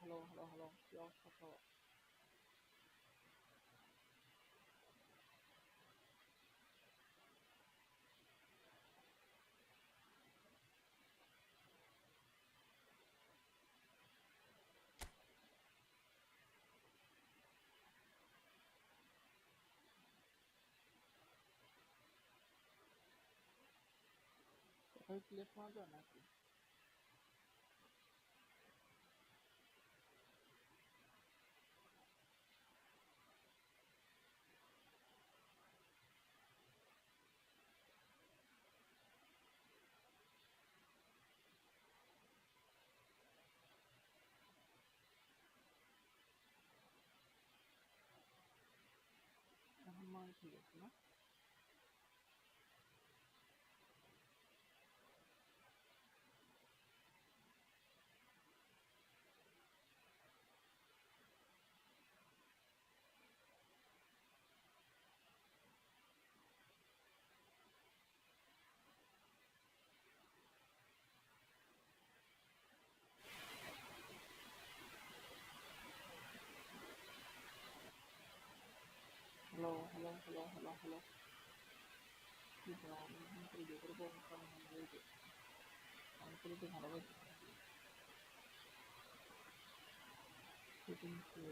hello. Yo, hello. Hay teléfono da aqui. Arrumar teléfono. Hello. Ibra, nanti dia berbong kan lagi. Nanti dia harap lagi. Shooting ke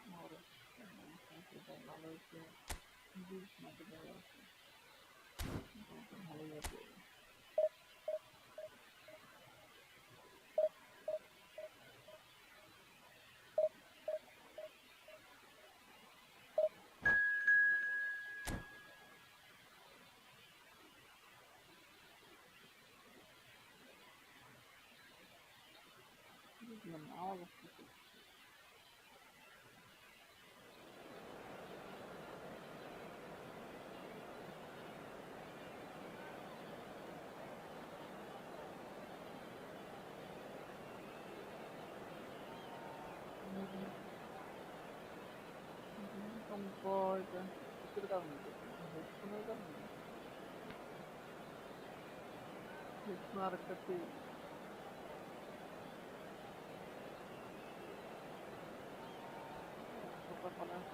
mau. Kita lalu ke ini nanti bayar. Hello ya. Ini belum awal gitu. Kompor kan. Itu kan gitu. Itu kan. It's marketing. Apa panas.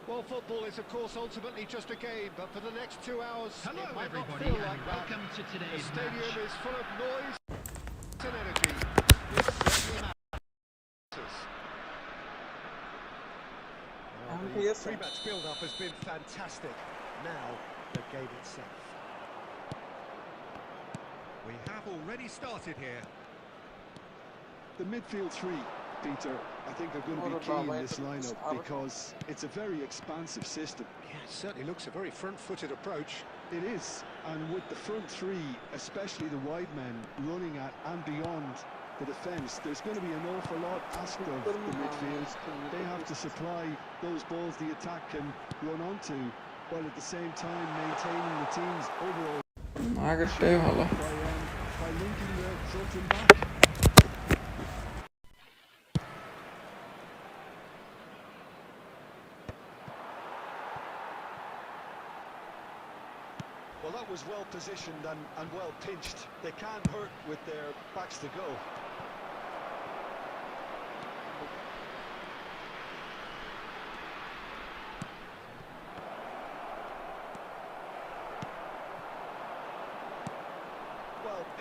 Well, football is, of course, ultimately just a game, but for the next 2 hours, Hello, it might not everybody, feel and like that. welcome to The today's stadium match. is full of noise and energy. It certainly matters. Well, the pre-match build-up has been fantastic. Now, the game itself. We have already started here. The midfield three, Peter, I think are going to be key in this lineup because it's a very expansive system. Yeah, it certainly looks a very front-footed approach. It is, and with the front three, especially the wide men, running at and beyond the defence, there's going to be an awful lot asked of the midfield. They have to supply those balls the attack can run onto, while at the same time maintaining the team's overall by linking the front and back. Well, that was well positioned and well pinched. They can't hurt with their backs to go.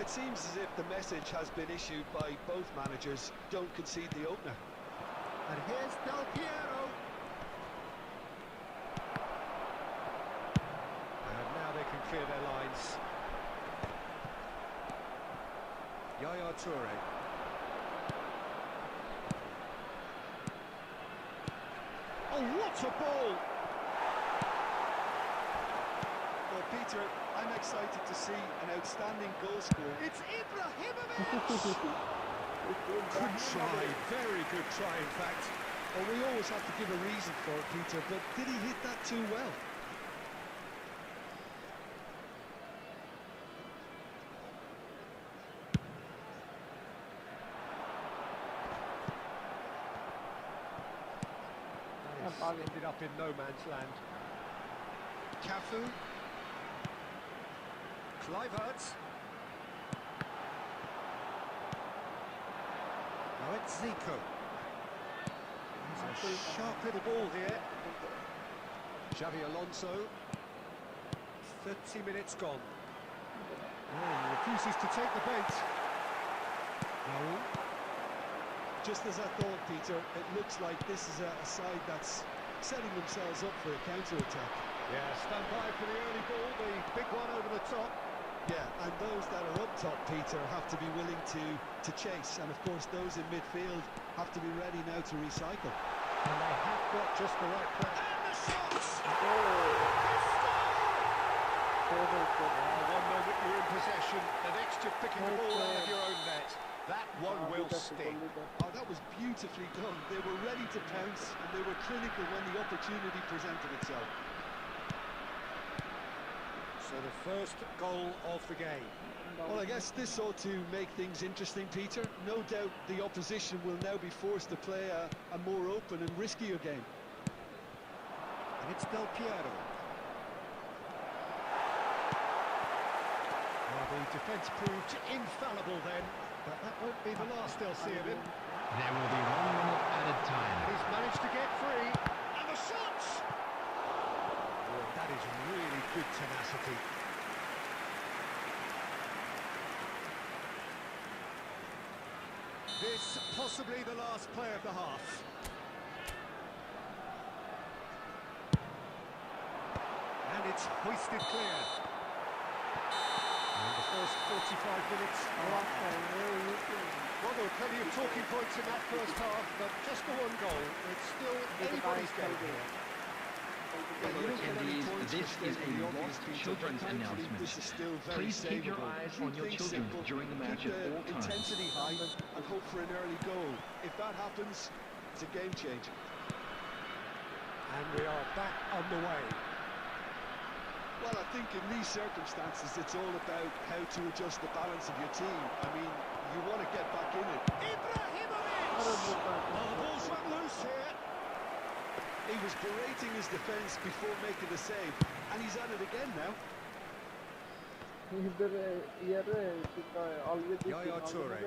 It seems as if the message has been issued by both managers. Don't concede the opener. And here's Del Piero. And now they can clear their lines. Yaya Toure. Oh, what a ball! Well, Peter, I'm excited to see an outstanding goal scorer. It's Ibra! Good try, very good try, in fact. Well, we always have to give a reason for it, Peter, but did he hit that too well? Ended up in no man's land. Cafu. Kluivert. Now it's Zico. There's a sharp little ball here. Xavi Alonso. 30 minutes gone. Oh, he refuses to take the bait. Raul. Just as I thought, Peter, it looks like this is a side that's setting themselves up for a counter-attack. Yeah, stand by for the early ball, the big one over the top. Yeah, and those that are up top, Peter, have to be willing to chase. And of course, those in midfield have to be ready now to recycle. And they have got just the right play. And the shots! One moment you're in possession, the next you're picking the ball out of your own net. That one will sting. Oh, that was beautifully done. They were ready to pounce, and they were clinical when the opportunity presented itself. So the first goal of the game. Well, I guess this ought to make things interesting, Peter. No doubt the opposition will now be forced to play a more open and riskier game. And it's Del Piero. Well, the defence proved infallible then, but that won't be the last they'll see of him. There will be 1 minute added time. He's managed to get free, and the shots! Oh, that is really good tenacity. This possibly the last play of the half. And it's hoisted clear. And the first 45 minutes. Well, there were plenty of talking points in that first half, but just the one goal. It's still anybody's game here. Attendees, this is a lost children's announcement. Please keep your eyes on your children during the match at all times. Intensity high and hope for an early goal. If that happens, it's a game changer. And we are back on the way. Well, I think in these circumstances, it's all about how to adjust the balance of your team. I mean, you want to get back in it. Ibrahimovic! Oh, the ball's run loose here. He was berating his defence before making the save, and he's at it again now. Yaya Toure.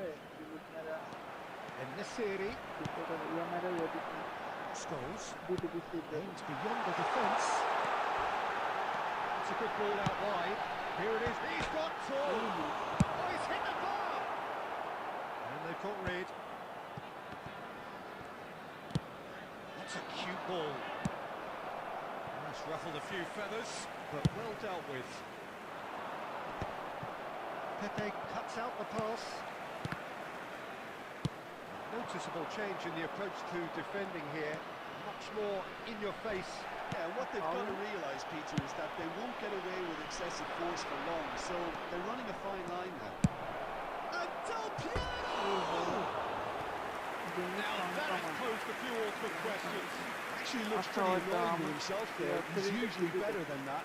En-Nesyri. Scholes. Aims beyond the defence. It's a good ball out wide. Here it is. He's got four. Oh, he's hit the bar. And they can't read. That's a cute ball. That's ruffled a few feathers, but well dealt with. Pepe cuts out the pass. Noticeable change in the approach to defending here. Much more in your face. Yeah, what they've got to realise, Peter, is that they won't get away with excessive force for long, so they're running a fine line now. And Del Piero! Now that has posed a few awkward questions. Actually looks pretty annoyed with himself there. He's usually better than that.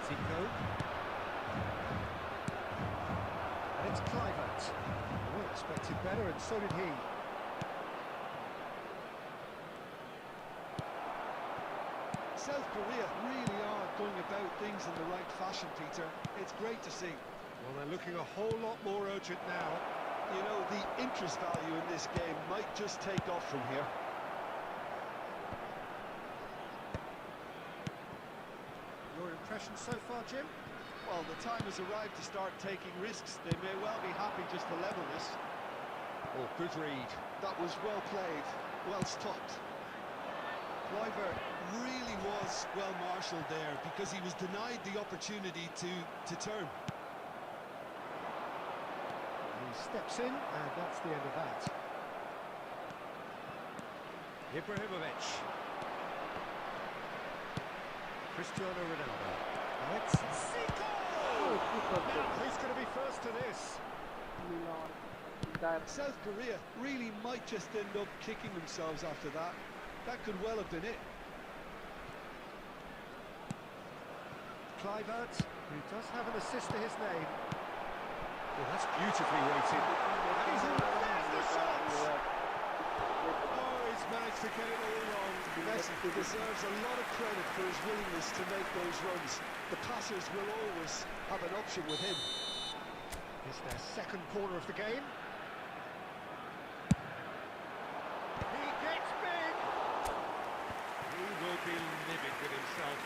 Zico. And it's Kluivert. We expected better, and so did he. South Korea really are going about things in the right fashion, Peter. It's great to see. Well, they're looking a whole lot more urgent now. You know, the interest value in this game might just take off from here. Your impression so far, Jim? Well, the time has arrived to start taking risks. They may well be happy just to level this. Oh, good read. That was well played, well stopped. Kluivert really was well marshalled there because he was denied the opportunity to turn. He steps in, and that's the end of that. Ibrahimovic. Cristiano Ronaldo. Now it's Zico! Now, who's going to be first to this? Milan. That South Korea really might just end up kicking themselves after that. That could well have been it. Kluivert, who does have an assist to his name. Well, that's beautifully weighted. And he's in, there's the shot! Oh, he's managed to get it all wrong. Messi deserves a lot of credit for his willingness to make those runs. The passers will always have an option with him. It's their second corner of the game. He gets big! He will be livid with himself.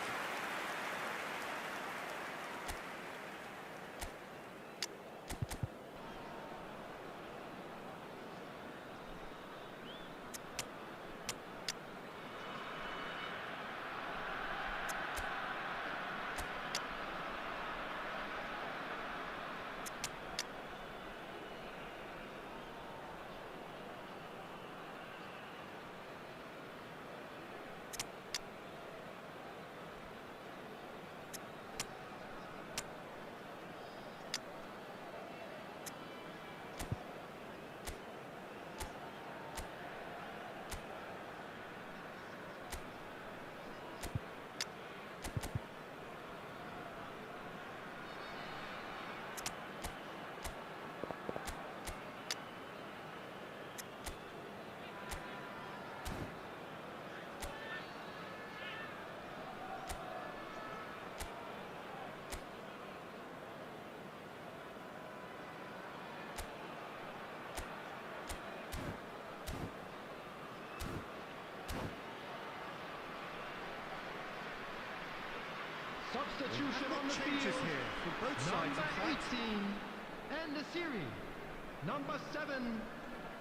Substitution on the Changes field. here from both sides, in Number fact. 18, and the series. Number 7,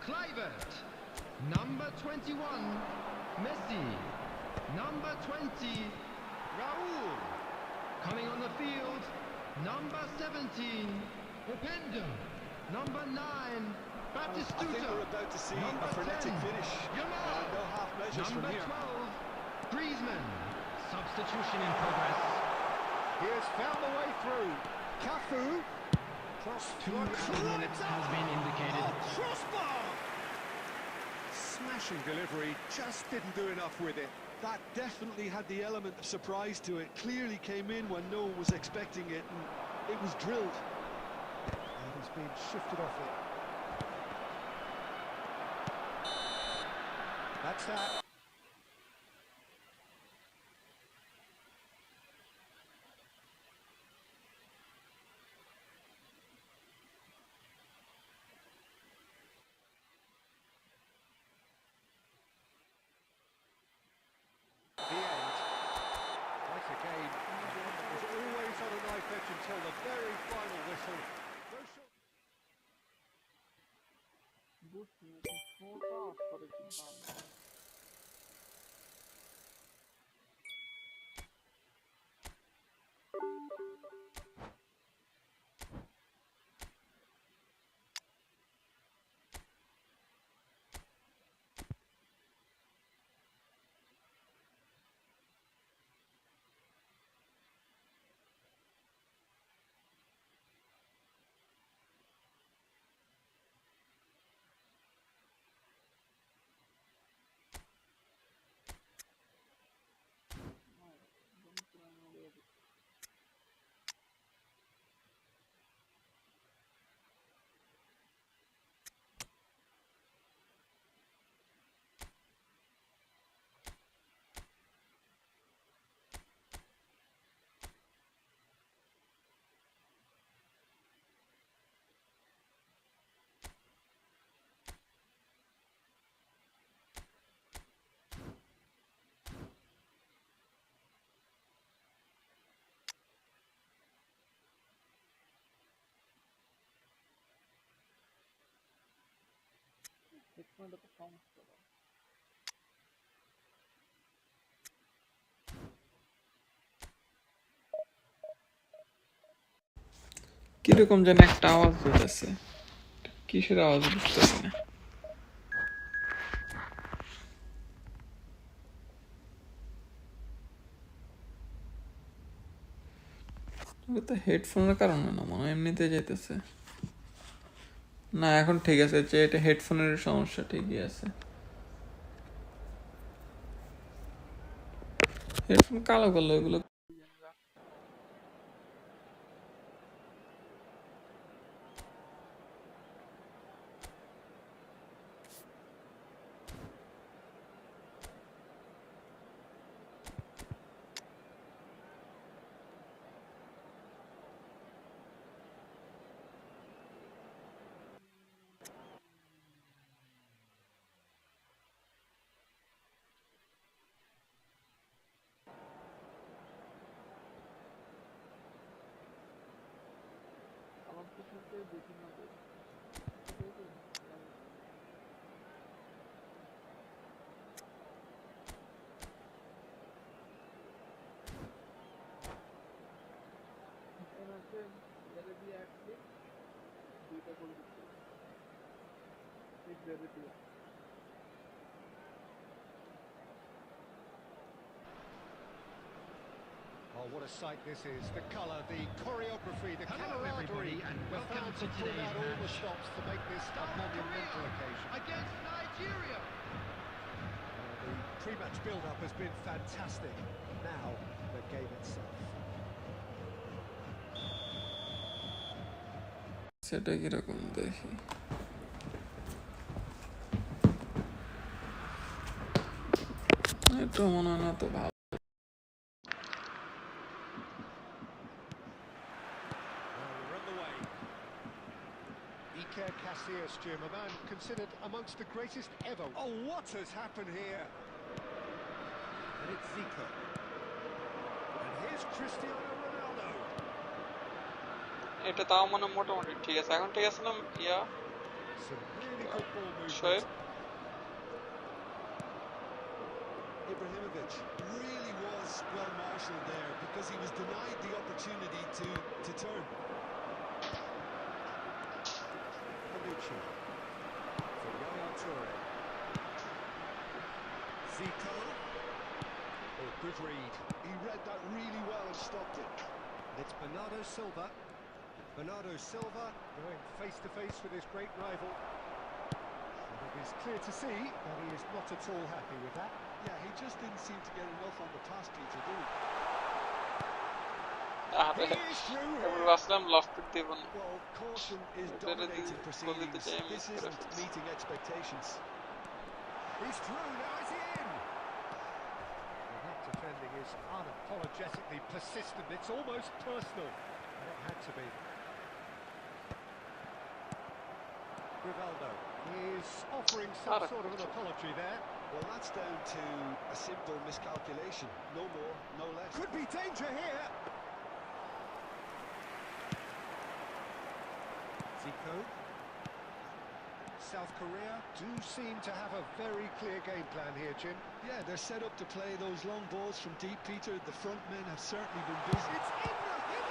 Kluivert. Number 21, Messi. Number 20, Raul. Coming on the field, number 17, Opendo. Number 9, I think Batistuta. we're about to see Number a frenetic 10, finish. Yamal. No half measures from Number here. 12, Griezmann. Substitution in progress. He has found the way through. Cafu. Cross 2 minutes has been indicated. Crossbar! Smashing delivery, just didn't do enough with it. That definitely had the element of surprise to it. Clearly came in when no one was expecting it, and it was drilled. And he's been shifted off it. That's that. The end. Quite a game. It was always on a knife edge until the very final whistle. No shot. Boost making 4 hours for the Zimbabwe. Quando performance করো কিরকম যেন একটা আওয়াজ হইতেছে, কিসের আওয়াজ বুঝতেছি না। তো হেডফোনের কারণে না, মনে হয় এমনিতে যাইতেছে। না এখন ঠিক আছে, যে এটা হেডফোনের সমস্যা, ঠিকই আছে। হেডফোন কালো করলো এগুলো। আমার তো সাথে বেশি না করি আছে ইয়ারে দিয়ে আসলে দুইটা করে দিতে Ibra দিয়ে Oh, what a sight this is. The colour, the choreography, the Hello, camaraderie. everybody, and The welcome fans to have pulled today's out all the match. stops to make this a monumental occasion. Against Nigeria. The pre-match build-up has been fantastic. Now, the game itself. সেটা কিরকম দেখি। এটা মনে হয় না তো ভালো। We're underway. Iker Casillas, Jim, a man considered amongst the greatest ever. Oh, what has happened here? And it's Zico. And here's Cristiano Ronaldo. এটা তাও মনে মোটামুটি ঠিক আছে, এখন ঠিক আছে না ইয়া Some really good ball movement. Shoaib? Ibrahimovic really was well marshalled there because he was denied the opportunity to turn. Panucci. For Yaya Toure. Zico. Oh, good read. He read that really well and stopped it. And it's Bernardo Silva. Bernardo Silva going face-to-face with his great rival. And it is clear to see that he is not at all happy with that. Yeah, he just didn't seem to get enough on the pass, Peter, did he? He is through এবার here. ভাবছিলাম lost দিব না। Well, caution is Better dominating than proceedings. quality game This isn't reference. meeting expectations. He's through now, is he in? Well, that defending is unapologetically persistent. It's almost personal. And it had to be. Rivaldo is offering some sort of an apology there. Well, that's down to a simple miscalculation. No more, no less. Could be danger here. Zico. South Korea do seem to have a very clear game plan here, Jim. Yeah, they're set up to play those long balls from deep, Peter. The front men have certainly been busy. It's Ibrahimovic!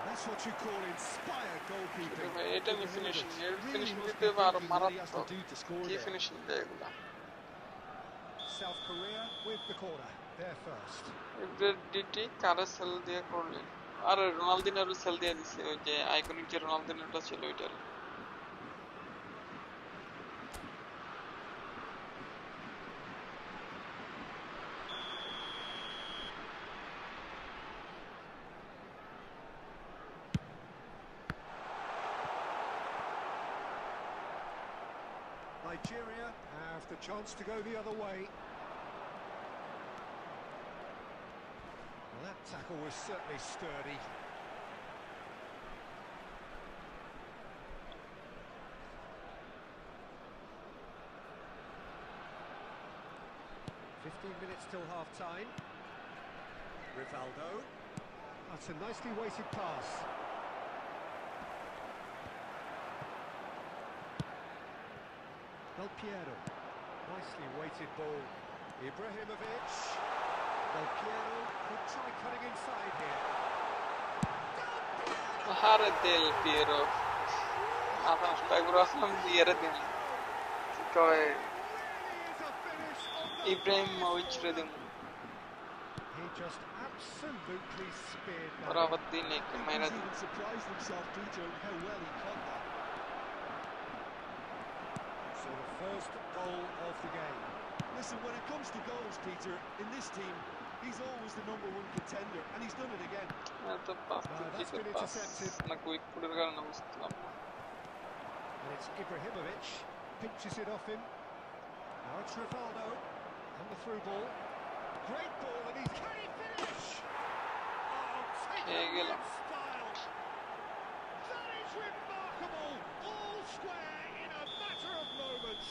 That's what you call inspired goalkeeping. এটা আমি finishing Really must দিতে be পারো, thinking what he has to মারাত্মক। do to score কি there. Finishing দেয় এগুলা? South Korea with the corner. They're first. এবার DT কারে সেল দিয়ে করলেন? আরে রোনালদিনোর সেল দিয়ে দিছে, ওই যে আইকনিক যে রোনালদিনোটা ছিল ওইটার। Nigeria have the chance to go the other way. Well, that tackle was certainly sturdy. Minutes till half-time. Rivaldo. That's a nicely weighted pass. Del Piero. Nicely weighted ball. Ibrahimovic. Del Piero could try cutting inside here. Hare Del Piero. Adam Spagurosam Dieredin. Koi Ibrahimovic Redim. He just absolutely speared that. Paravati ne ke He's even surprised himself, Peter, in how well he caught that. So the first goal of the game. Listen, when it comes to goals, Peter, in this team, he's always the #1 contender, and he's done it again. to pass na quick putter karana buslam And it's Ibrahimovic, pinches it off him. Now it's Rivaldo, and the through ball. Great ball, and he's... Can he finish? Oh, take it with style. That is remarkable. All square in a matter of moments.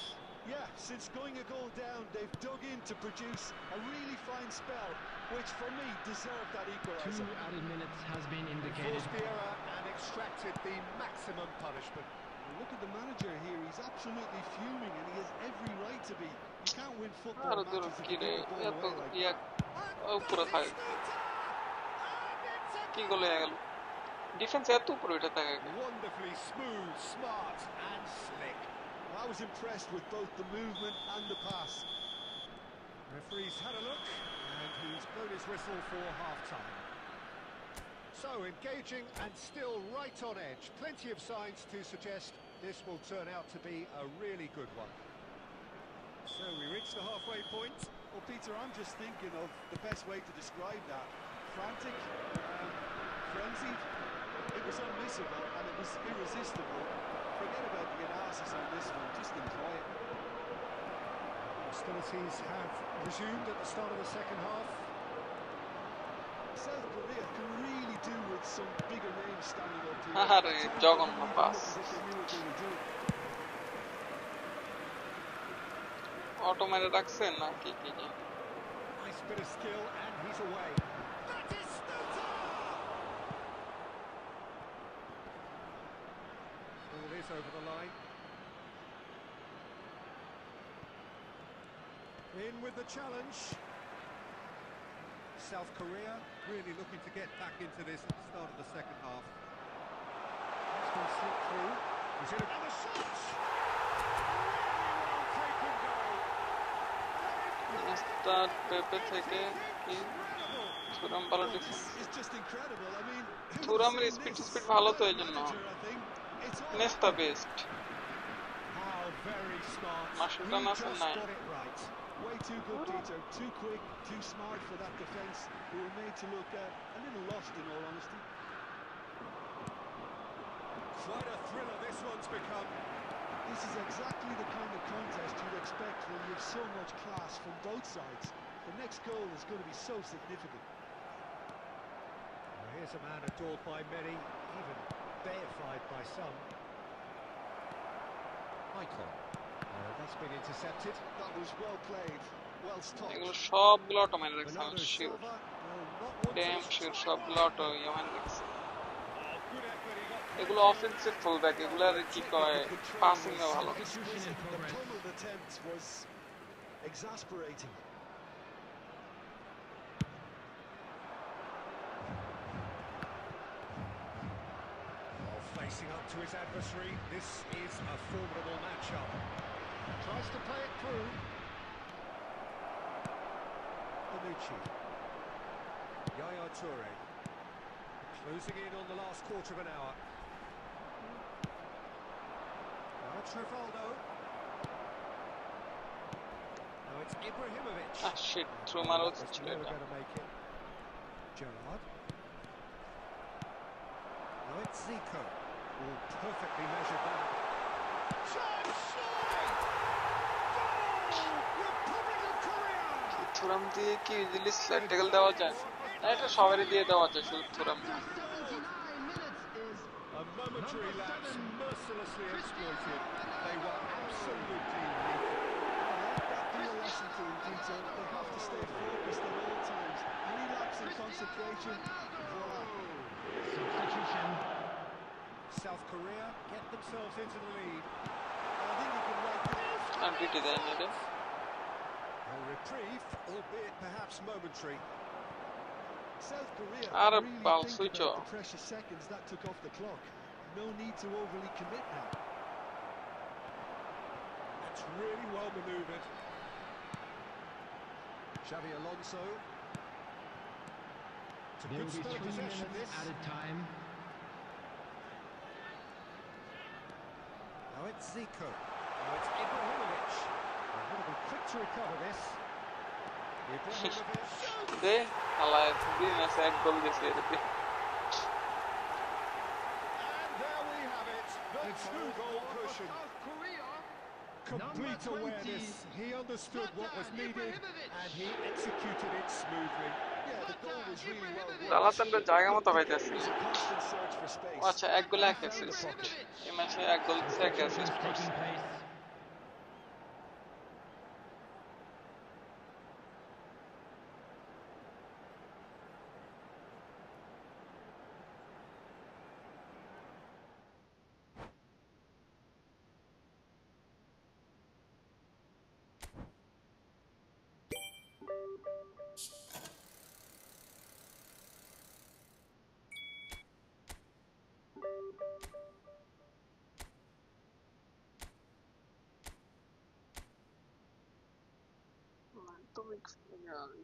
Yeah, since going a goal down, they've dug in to produce a really fine spell, which for me deserved that equaliser. 2 added minutes has been indicated. Forced the error and extracted the maximum punishment. Look at the manager here, he's absolutely fuming and he has every right to be. You can't win football Aro matches if you kire give the ball ya to away like ya upura thak ki gol hoye gelo defense eto upore uঠে থাকে Wonderfully smooth, smart and slick. I was impressed with both the movement and the pass. Referee's had a look and he's blown his whistle for half-time. So engaging and still right on edge. Plenty of signs to suggest this will turn out to be a really good one. So we reach the halfway point. Well, Peter, I'm just thinking of the best way to describe that. Frantic, frenzied. It was unmissable and it was irresistible. Forget about the analysis on this one, just enjoy it. Hostilities have resumed at the start of the second half. South Korea can really do with some bigger names standing up here. Are jogon na pass auto mere rakhse na ki ki Nice bit of skill and he's away. That is Stutter! Ball is over the line. In with the challenge. South Korea really looking to get back into this at the start of the second half. That's been slipped through. He's in another shot! Really well taken goal. start pepe theke ki thuram balo defense It's just incredible. I mean, thuram er speed bhalo to ejonno nesta best How very smart. Mashrudan He আছে just নাই got it right. way too good, Peter. Too quick, too smart for that defence. We were made to look a little lost, in all honesty. Quite a thriller this one's become. This is exactly the kind of contest you'd expect when you have so much class from both sides. The next goal is going to be so significant. Well, here's a man adored by many, even deified by some. Michael. That's been intercepted. That was well played, well stopped. এগুলো সবগুলো auto মেরে রাখছে আমি Bernardo sure Silva, not damn wanted. Sure সবগুলো auto মেরে রাখছে Oh, good effort, he got এগুলো offensive fullback এগুলার কি কয় পাসিং এ ভালো Substitution in The progress. pummeled attempt was exasperating. facing up to his adversary. This is a formidable matchup. Tries to play it through. Bonucci. Yaya Toure. Closing in on the last quarter of an hour. Now it's Rivaldo. Now it's Ibrahimovic. Ah shit, through মারা Was উচিত ছিল never এটা going to make it. Gerrard. Now it's Zico. Oh, perfectly measured that. Chance shot! Goal! Republic of Korea! Thuram দিয়ে কি easily স্ল্যাট tackle দেওয়া যায় না এটা সবারই দিয়ে দেওয়া যায় শুধু থুরাম না A momentary lapse mercilessly exploited. They were absolutely lethal. That be a lesson to them, Peter. They have to stay focused at all times. Any lapse in concentration, voila. Substitution. South Korea get themselves into the lead. I think you can write A reprieve, albeit perhaps momentary. South Korea Arab really ball think switch about off. the precious seconds that took off the clock. No need to overly commit now. That's really well manoeuvred. Xavi Alonso. It's a There good will be spell of 3 possession, minutes this. added time. Now it's Zico. Now it's Ibrahimovic. They're going to be quick to recover this. Ibrahimovic. দে হালায় দিন আছে এক গোল গেছে এতে And there we have it. The two-goal cushion. Complete awareness. He understood what was needed and he executed it smoothly. Yeah, the goal was really well won. জালাতানটা জায়গা মতো পাইতেছে It was a constant search for space. আচ্ছা এক গোলে এক Found the assist pocket. এই ম্যাচে এক গোল দিছে এক অ্যাসিস্ট করছে Taking place.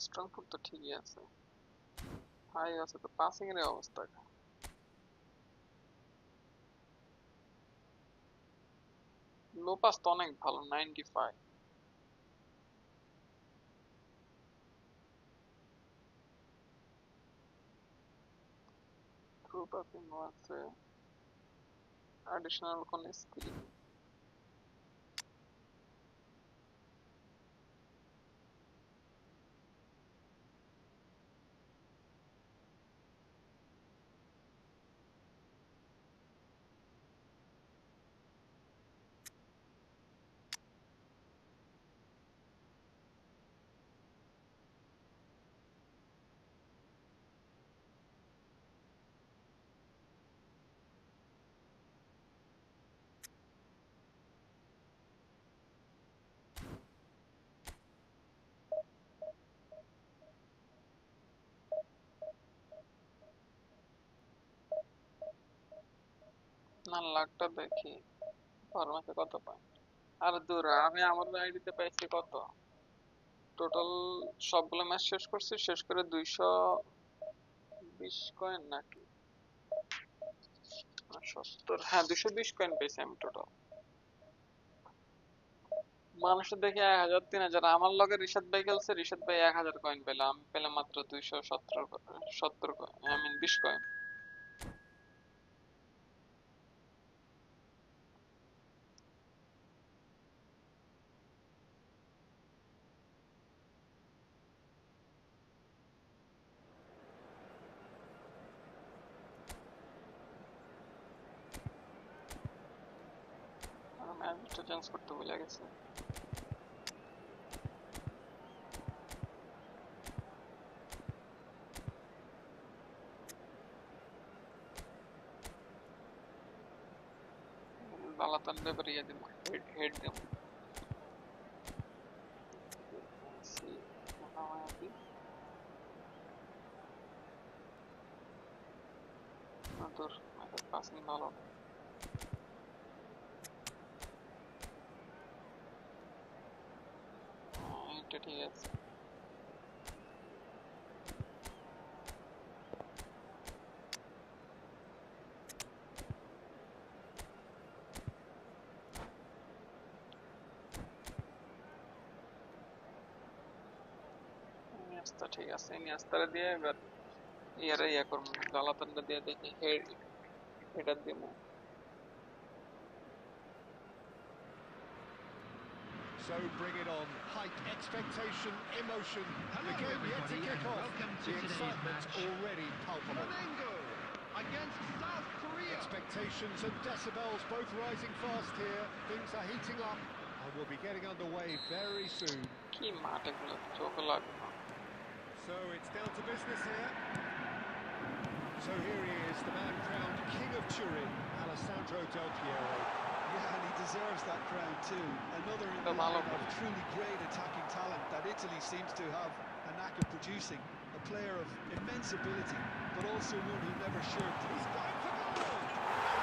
স্ট্রং ফুট তো ঠিকই আছে হাই আছে তো পাসিং এর অবস্থা লো পাস তো অনেক ভালো 95 থ্রু পাসিং আছে অ্যাডিশনাল কোন স্কিল না লাখটা দেখি ফরম্যাটে কত পাই আর দূর আমি আমার আইডিতে পাইছি কত টোটাল সবগুলো ম্যাচ শেষ করছি শেষ করে 220 কয়েন নাকি 70 হ্যাঁ 220 কয়েন পেয়েছি আমি টোটাল মানুষের দেখে 1000 3000 আমার লগে রিশাদ ভাই খেলছে রিশাদ ভাই 1000 কয়েন পেলাম আমি পেলাম মাত্র 270 কয়েন আই মিন 20 কয়েন ম্যাচটা চেঞ্জ করতে ভুলে গেছি Dalatan level ya di head dem si nama lagi atur ada passing ভালো এটা ঠিক আছে তো ঠিক আছে নিয়াস্তারে দিয়ে এবার ইয়ারে ইয়া করব দালাতানটা দিয়ে দেখি হেডার দেব So bring it on. Height, expectation, emotion. The game yet to kick off. The excitement's already palpable. Against South Korea. Expectations and decibels both rising fast here. Things are heating up and we'll be getting underway very soon. কি মাঠগুলো চোখ লাগবে So it's down to business here. So here he is, the man crowned King of Turin, Alessandro Del Piero. Yeah, and he deserves that crown too. Another in the line of truly great attacking talent that Italy seems to have a knack of producing. A player of immense ability, but also one who never shirked. He's going for goal!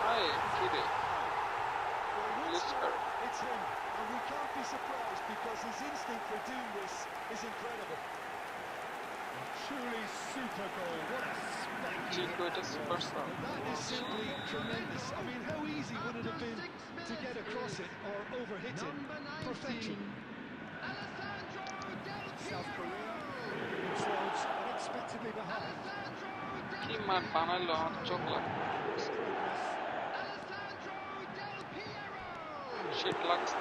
Hey, did it? It's him, and we can't be surprised because his instinct for doing this is incredible. A truly super goal. What a spiky hit that was. That is simply tremendous. I mean, how easy would it have been to get across it or overhit it? Perfection. South Korea themselves unexpectedly behind. কি মার বানাইলো আমার চোখ লাগে shit লাগছে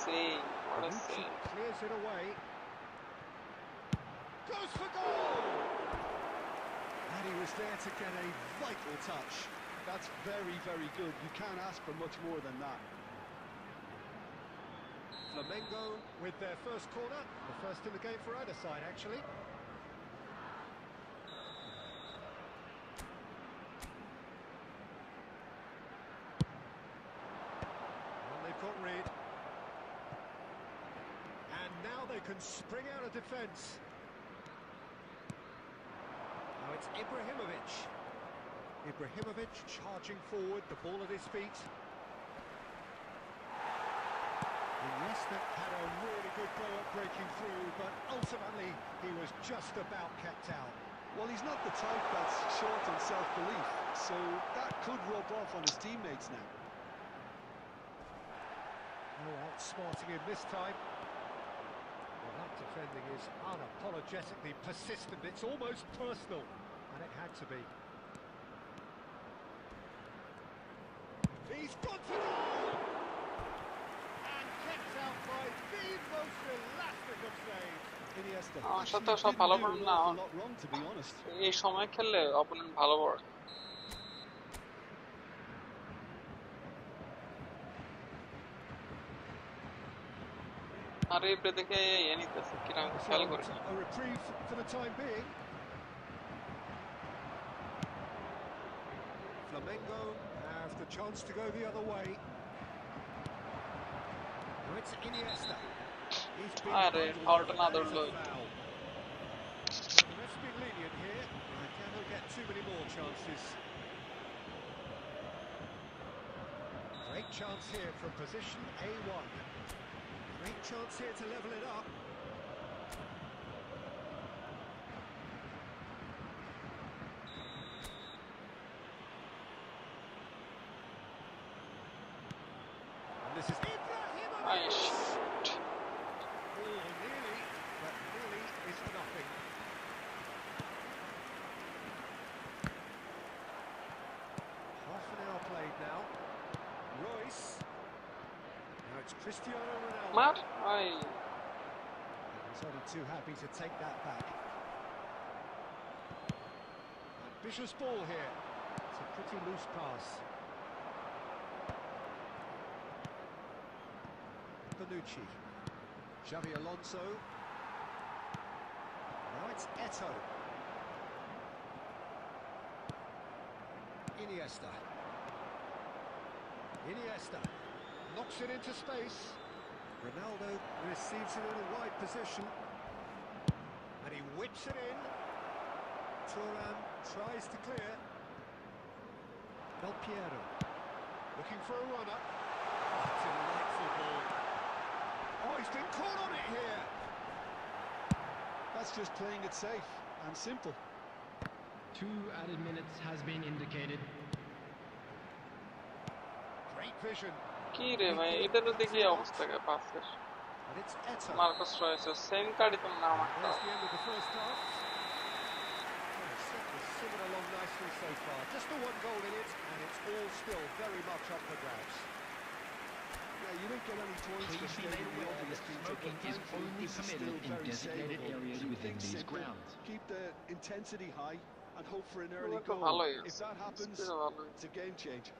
see what a save clears it away. Goes for goal! And he was there to get a vital touch. That's very, very good. You can't ask for much more than that. Flamengo with their first corner, the first in the game for either side actually. And they've got Reed. And now they can spring out of defence. Now it's Ibrahimovic. Ibrahimovic charging forward, the ball at his feet. Iniesta had a really good go at breaking through, but ultimately he was just about kept out. Well, he's not the type that's short on self-belief, so that could rub off on his teammates now. No outsmarting him this time. Well, that defending is unapologetically persistent. It's almost personal, and it had to be. He's gone for goal! And kept out by the most elastic of saves. Iniesta. আমার সাথে সব ভালো করে না Not wrong, to be honest. এই সময় খেললে opponent ভালো পড়ে আরে ইবরা দেখে এ নিতেছে কিরকম খেয়াল করে A reprieve for the time being. Flamengo have the chance to go the other way. Now it's Iniesta. He's been আরে ফাউলটা না ধরলো the ref's been lenient here. Can they get too many more chances? Great chance here from position A1. Great chance here to level it up. And this is Nice. Oh, nearly, but nearly is nothing. Half an hour played now. Royce. Now it's Cristiano Ronaldo. মার I He's only too happy to take that back. Ambitious ball here. It's a pretty loose pass. Bonucci. Xavi Alonso. Now it's Eto'o. Iniesta. Iniesta. Knocks it into space. Ronaldo receives it in a wide position. And he whips it in. Thuram tries to clear. Del Piero. Looking for a runner. Delightful ball. Oh, he's been caught on it here. That's just playing it safe and simple. 2 added minutes has been indicated. Great vision. কি রে ভাই এটারও দেখি অবস্থা পাসের And it's Eto'o. Marcus রয়েছে same কার্ডই তো না আমারটা There's the end of the first half. Well, it's certainly singing along nicely so far. Just the one goal in it, and it's all still very much up for grabs. Yeah, you don't get any points for Please be stating made the aware obvious, that Peter, smoking but is thankfully only this is permitted still in very designated savable. areas Keep within things these simple, grounds. keep the intensity high, and hope for an early তো goal. ভালোই If আছে that happens, স্পিডও ভালোই it's a game changer.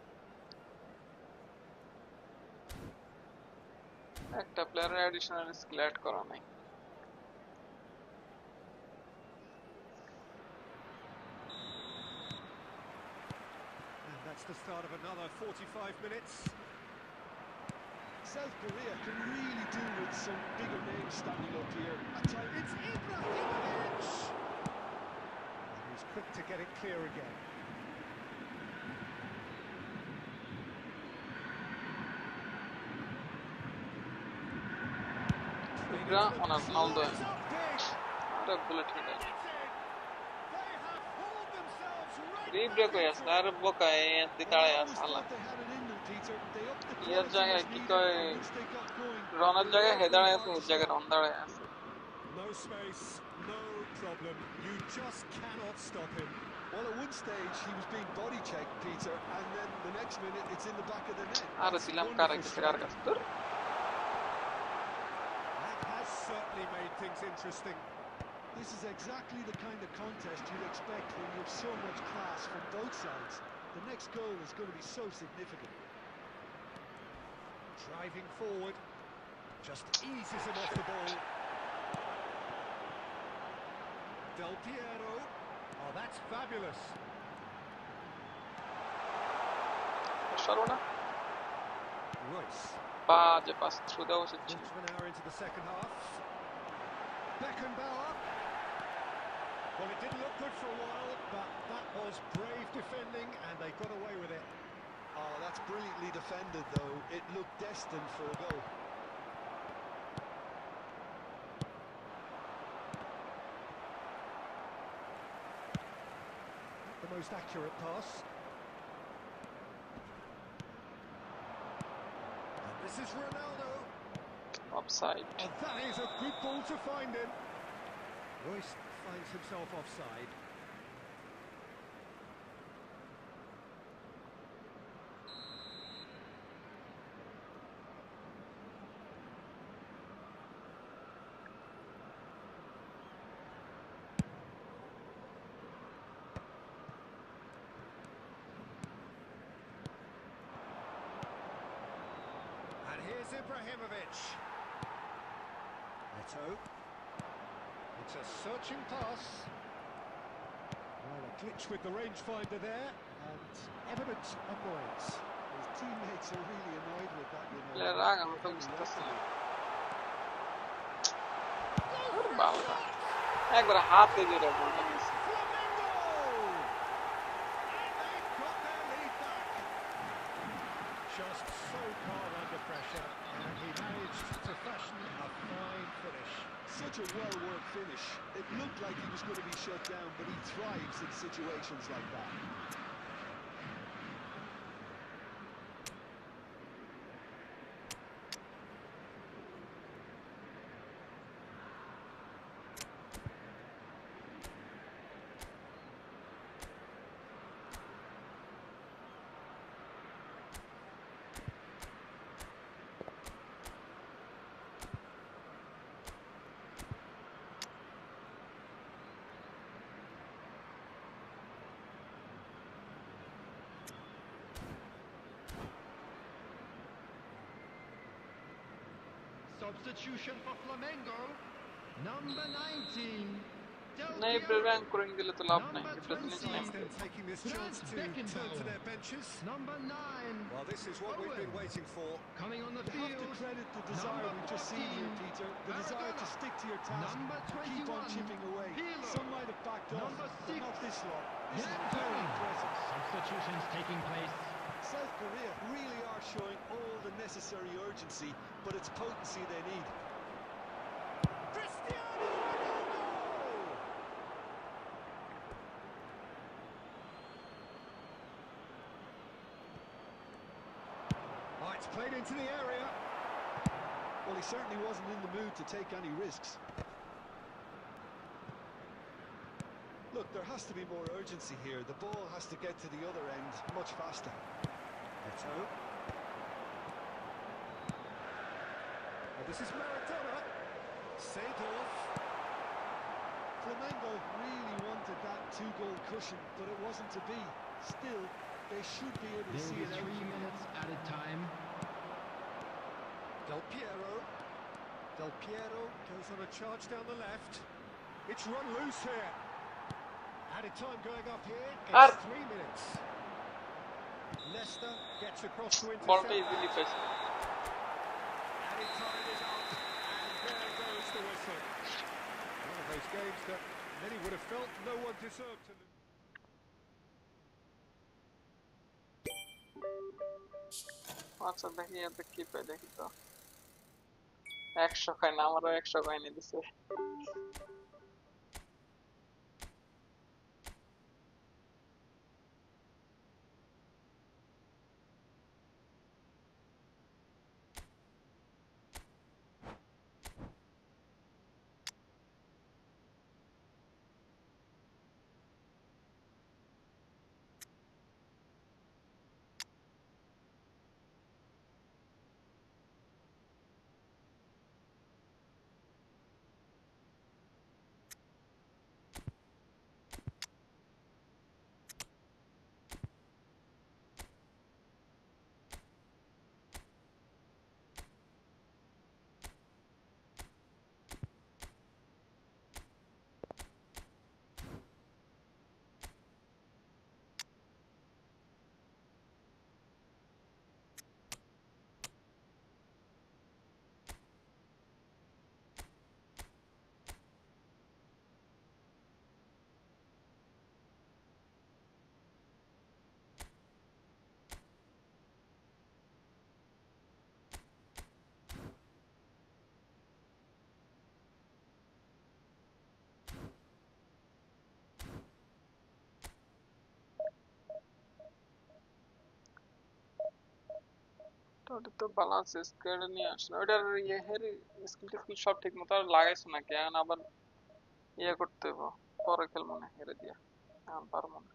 একটা প্লেয়ারের additional skill add করা নাই And that's That's the start of another 45 minutes. South Korea can really do with some bigger names standing up here. It's Ibra! And he's quick to get it clear again. Ibra on Ronaldo. What a bullet hit. Ibra ko yes, nar boka e dikala ya sala. Yer jaga ki koy Ronald jaga hedare ase jaga rondare ase. No space, no problem. You just cannot stop him. Well, at one stage he was being body checked, Peter, and then the next minute it's in the back of the net. Ara silam kara ki segar kastur. That has certainly made things interesting. This is exactly the kind of contest you'd expect when you have so much class from both sides. The next goal is going to be so significant. Driving forward, just eases him off the ball. Del Piero. Oh, that's fabulous. Sharona. Royce. Baje pass through the Just an hour into the second half. Beckenbauer. Well, it didn't look good for a while, but that was brave defending, and they got away with it. Oh, that's brilliantly defended, though. It looked destined for a goal. Not the most accurate pass. And this is Ronaldo. offside. And that is a good ball to find him. Royce finds himself offside. And here's Ibrahimovic. Neto. It's a searching pass. Well, a glitch with the rangefinder there, and evident annoyance. His teammates are really annoyed with that, you know. Le raga, ma come sta sendo? Guarda. Ibra হাতে ধরে বলটা দিছে। Just so calm under pressure, and he managed to fashion a fine finish. Such a well-worked finish. It looked like he was going to be shut down, but he thrives in situations like that. Substitution for Flamengo, number 19. না Ibra rank করে দিলে তো লাভ নাই। Ibra তো নিচে নেমে। Then taking this chance to turn to their benches. Number 9. Well, this is what we've been waiting for. Coming on the You have to field. credit the desire we've just seen here, Peter. The desire to stick to your task, Number to keep on 21, chipping away. Pirlo. Some might have backed off, Number but not 6, this lot. This is Neto. very impressive. Substitutions taking place. South Korea really are showing all the necessary urgency, but it's potency they need. Cristiano Ronaldo! Oh, it's played into the area. Well, he certainly wasn't in the mood to take any risks. Look, there has to be more urgency here. The ball has to get to the other end much faster. Neto. Oh, this is Maradona. Seedorf. Flamengo really wanted that two-goal cushion, but it wasn't to be. Still, they should be able to There see will it be out. 3 minutes added time. Del Piero. Del Piero goes on a charge down the left. It's run loose here. Added time going up here. Ar- It's 3 minutes. Leicester gets across to বলটা intercept easily that. পাইছে And he tied it up. And there goes the whistle. One of those games that many would have felt no one deserved to lose. আচ্ছা দেখি এতে কি পাই দেখি তো 100 coin আমারও 100 coin দিছে ওটা তো বালান্স স্কোয়ার নিয়ে আসলো ওটার ইয়ে হেরি স্কিল টিস্কিল সব ঠিক মতো লাগাইছো নাকি এখন আবার ইয়ে করতে হবে পরে খেলবো না হেরে দিয়া এখন পারবো না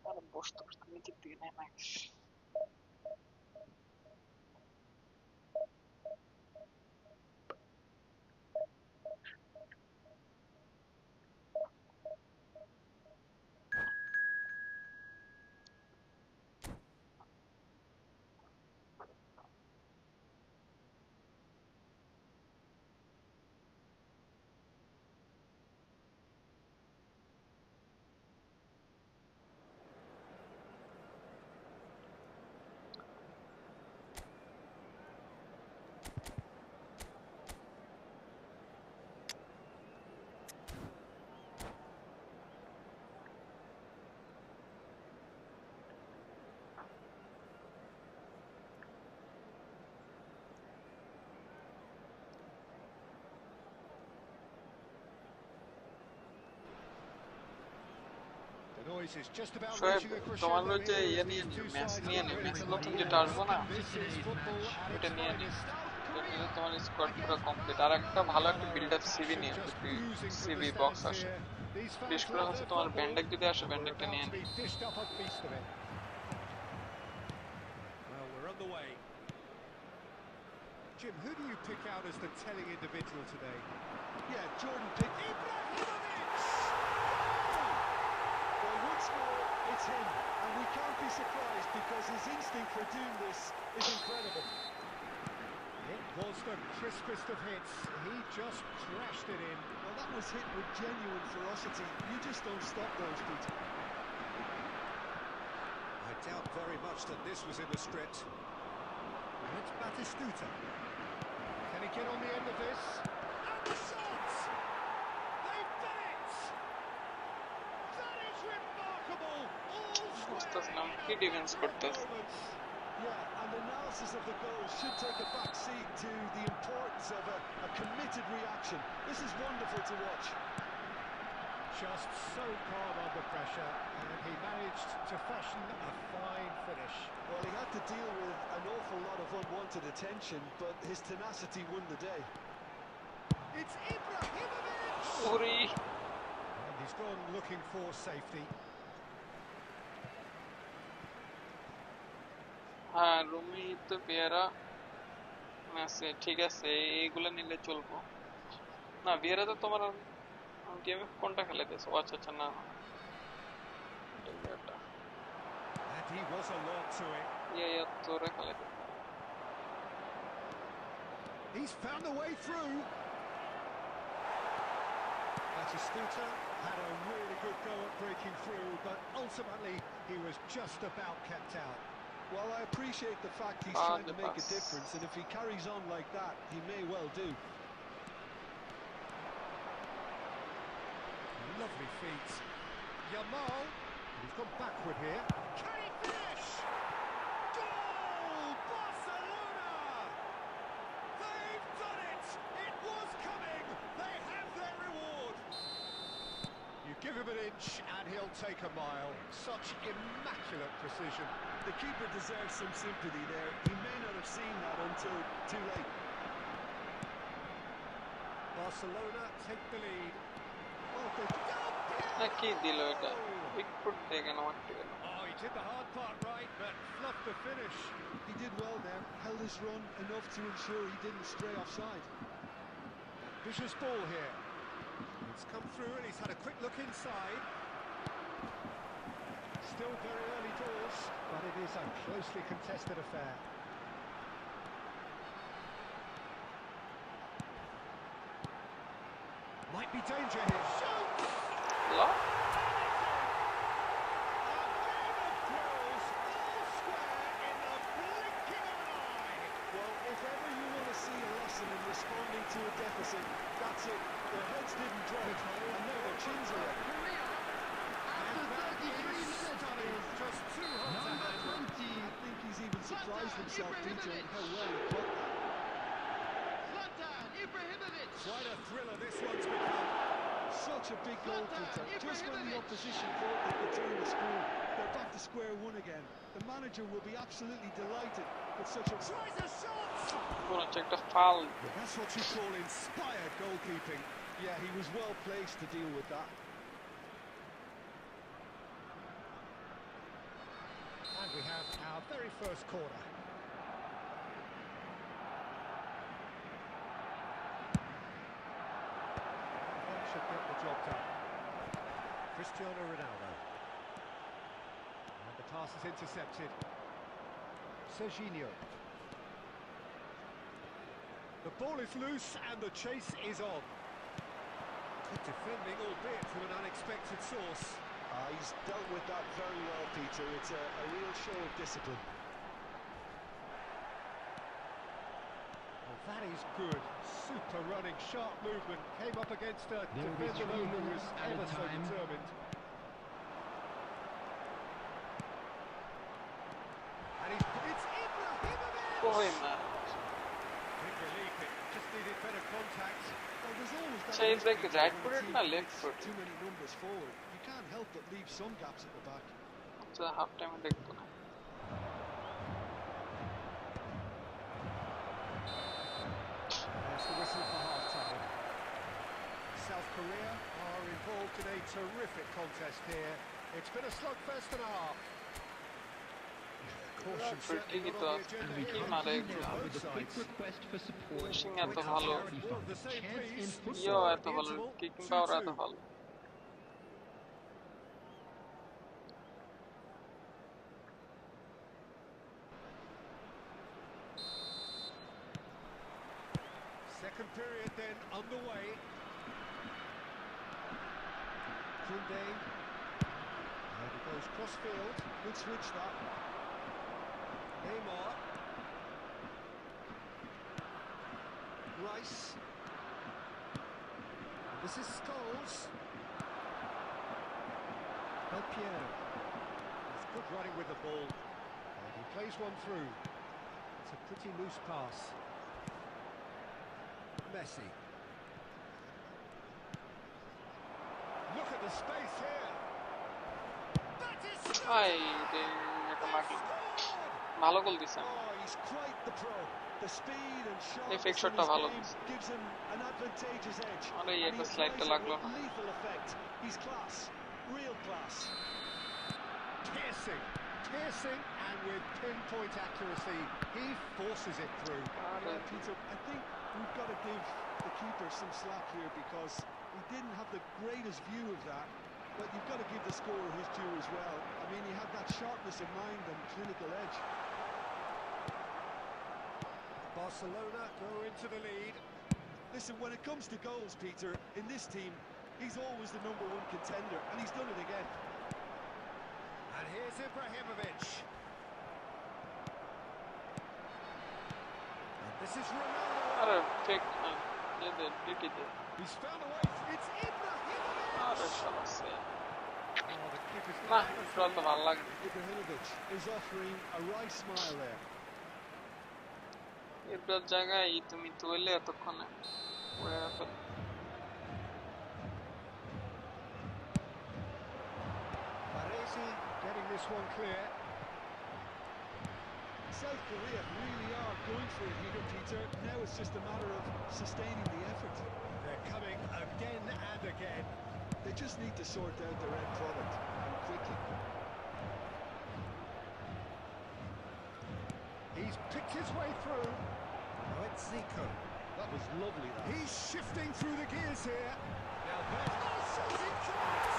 আর বসতে বসতে নিচের দিকে নেমে গেছে The noise is just about Shoaib reaching a তোমার crescendo ওই যে here ইয়ে as নিয়ে these নিও two ম্যাচ sides নিয়ে get নিও ready ম্যাচের to নতুন যেটা begin. আসবো না This is football at ওইটা its নিয়ে নিও finest. এটা নিলে তোমার স্কোয়াড পুরো কমপ্লিট আর একটা ভালো একটা বিল্ড আপ সিভি নিও Just যদি oozing from the CV box stands আসে here. These বিশেষ fans করে love হচ্ছে their তোমার football, ব্যান্ডেক যদি আসে and we're ব্যান্ডেকটা about নিয়ে to be নিও dished up a feast of it. Well, we're underway. Jim, who do you pick out as the telling individual today? Yeah, Jordan Pick. Ibra! Well, once more, it's him. And we can't be surprised because his instinct for doing this is incredible. It was the crispest of hits. He just crashed it in. Well, that was hit with genuine ferocity. You just don't stop those, Peter. I doubt very much that this was in the script. And it's Batistuta. Can he get on the end of this? And the shot! They've done it! That is remarkable! All square বুঝতেছিলাম কি defence করতেছে Yeah, and analysis of the goal should take a back seat to the importance of a committed reaction. This is wonderful to watch. Just so calm under pressure, and he managed to fashion a fine finish. Well, he had to deal with an awful lot of unwanted attention, but his tenacity won the day. It's Ibra! ওরে And he's gone looking for safety. হ্যাঁ Rohit Vieira আছে ঠিক আছে এইগুলা নিলে চলবো না Vieira তো তোমার টিএমএফ কোনটা খেলাইতেছো আচ্ছা আচ্ছা না এটা And he was alert to it. ইয়া তোরে খেলাইতে He's found a way through. Batistuta had a really good go at breaking through, but ultimately he was just about kept out. Well, I appreciate the fact he's trying to make a difference, and if he carries on like that, he may well do. Lovely feet. Yamal, he's gone backward here. Can he finish? Goal! Barcelona! They've done it! It was coming! They have their reward! You give him an inch and he'll take a mile. Such immaculate precision. The keeper deserves some sympathy there. He may not have seen that until too late. Barcelona take the lead. কি দিল এটা big foot দিয়ে কেন মারতে গেল Oh, he did the hard part right, but fluffed the finish. He did well there, held his run enough to ensure he didn't stray offside. Vicious ball here. It's come through and he's had a quick look inside. Still very early doors, but it is a closely contested affair. Might be danger here. Shoots! লা Well, if ever you want to see a lesson in responding to a deficit, that's it. Their heads didn't drop, and now their chins are up. Just too hot to handle. I think he's even surprised himself, DJ, how well he caught that. Quite a thriller this one's become. Such a big goal, Peter. Just when the opposition thought they could turn the screw, they're back to square one again. The manager will be absolutely delighted with such a... Tries a shot! মনে হচ্ছে একটা ফাল That's what you call inspired goalkeeping. Yeah, he was well placed to deal with that. And we have our very first corner. That should get the job done. Cristiano Ronaldo. And the pass is intercepted. Serginho. The ball is loose and the chase is on. Good defending, albeit from an unexpected source. He's dealt with that very well, Peter. It's a real show of discipline. Well, that is good. Super running, sharp movement. Came up against a defender who was ever so determined. And it's Ibra! কই না Big relief, it just needed better contact. Well, there's always that So it's like risk right when footed the or team left makes footed? too many numbers forward. You can't help but leave some gaps at the back. আচ্ছা half টাইমে দেখবো না There's the whistle for half-time. South Korea are involved in a terrific contest here. It's been a slugfest and a half. Caution certainly not on the agenda কি here. মারে Now এগুলো with a quick request for support. Finishing এত Quick ভালো charity More of fund. the same, Chance in please. football. ইও এত ভালো kicking পাওয়ার এত ভালো Second period then underway. Koundé. And it goes cross-field. Good switch, that. Neymar. Rice. This is Scholes. Del Piero. It's Good running with the ball. And he plays one through. It's a pretty loose pass. Messi. Look at the space here. That is Ay, এটা লাগলো ভালো গোল দিছে Oh, he's quite the pro. The speed and এই sharpness fake in শটটা his ভালো game দিছে gives him an advantageous edge. আরে And he এটা স্লাইডটা applies it লাগলো with না lethal effect. He's class, real class. piercing, and with pinpoint accuracy, he forces it through. Yeah, Peter, I think we've got to give the keeper some slack here because he didn't have the greatest view of that. But you've got to give the scorer his due as well. I mean, he had that sharpness of mind and clinical edge. Barcelona go into the lead. Listen, when it comes to goals, Peter, in this team, he's always the #1 contender, and he's done it again. And here's Ibrahimovic. And this is Ronaldo. আরে fake এদের ডিটি দে He's found a way. It's Ibrahimovic. আরে শালা সে Oh, the keeper's না এটা তো ভালো লাগে Ibrahimovic is offering a wry smile there. এবার জায়গায় তুমি তুইলে এতক্ষণে পড়ে fail Baresi getting this one clear. South Korea really are going for it here, Peter. Now it's just a matter of sustaining the effort. They're coming again and again. They just need to sort out their end product, and quickly. He's picked his way through. Now it's Zico. That was lovely, that. He's shifting through the gears here. Now there's shooting chance.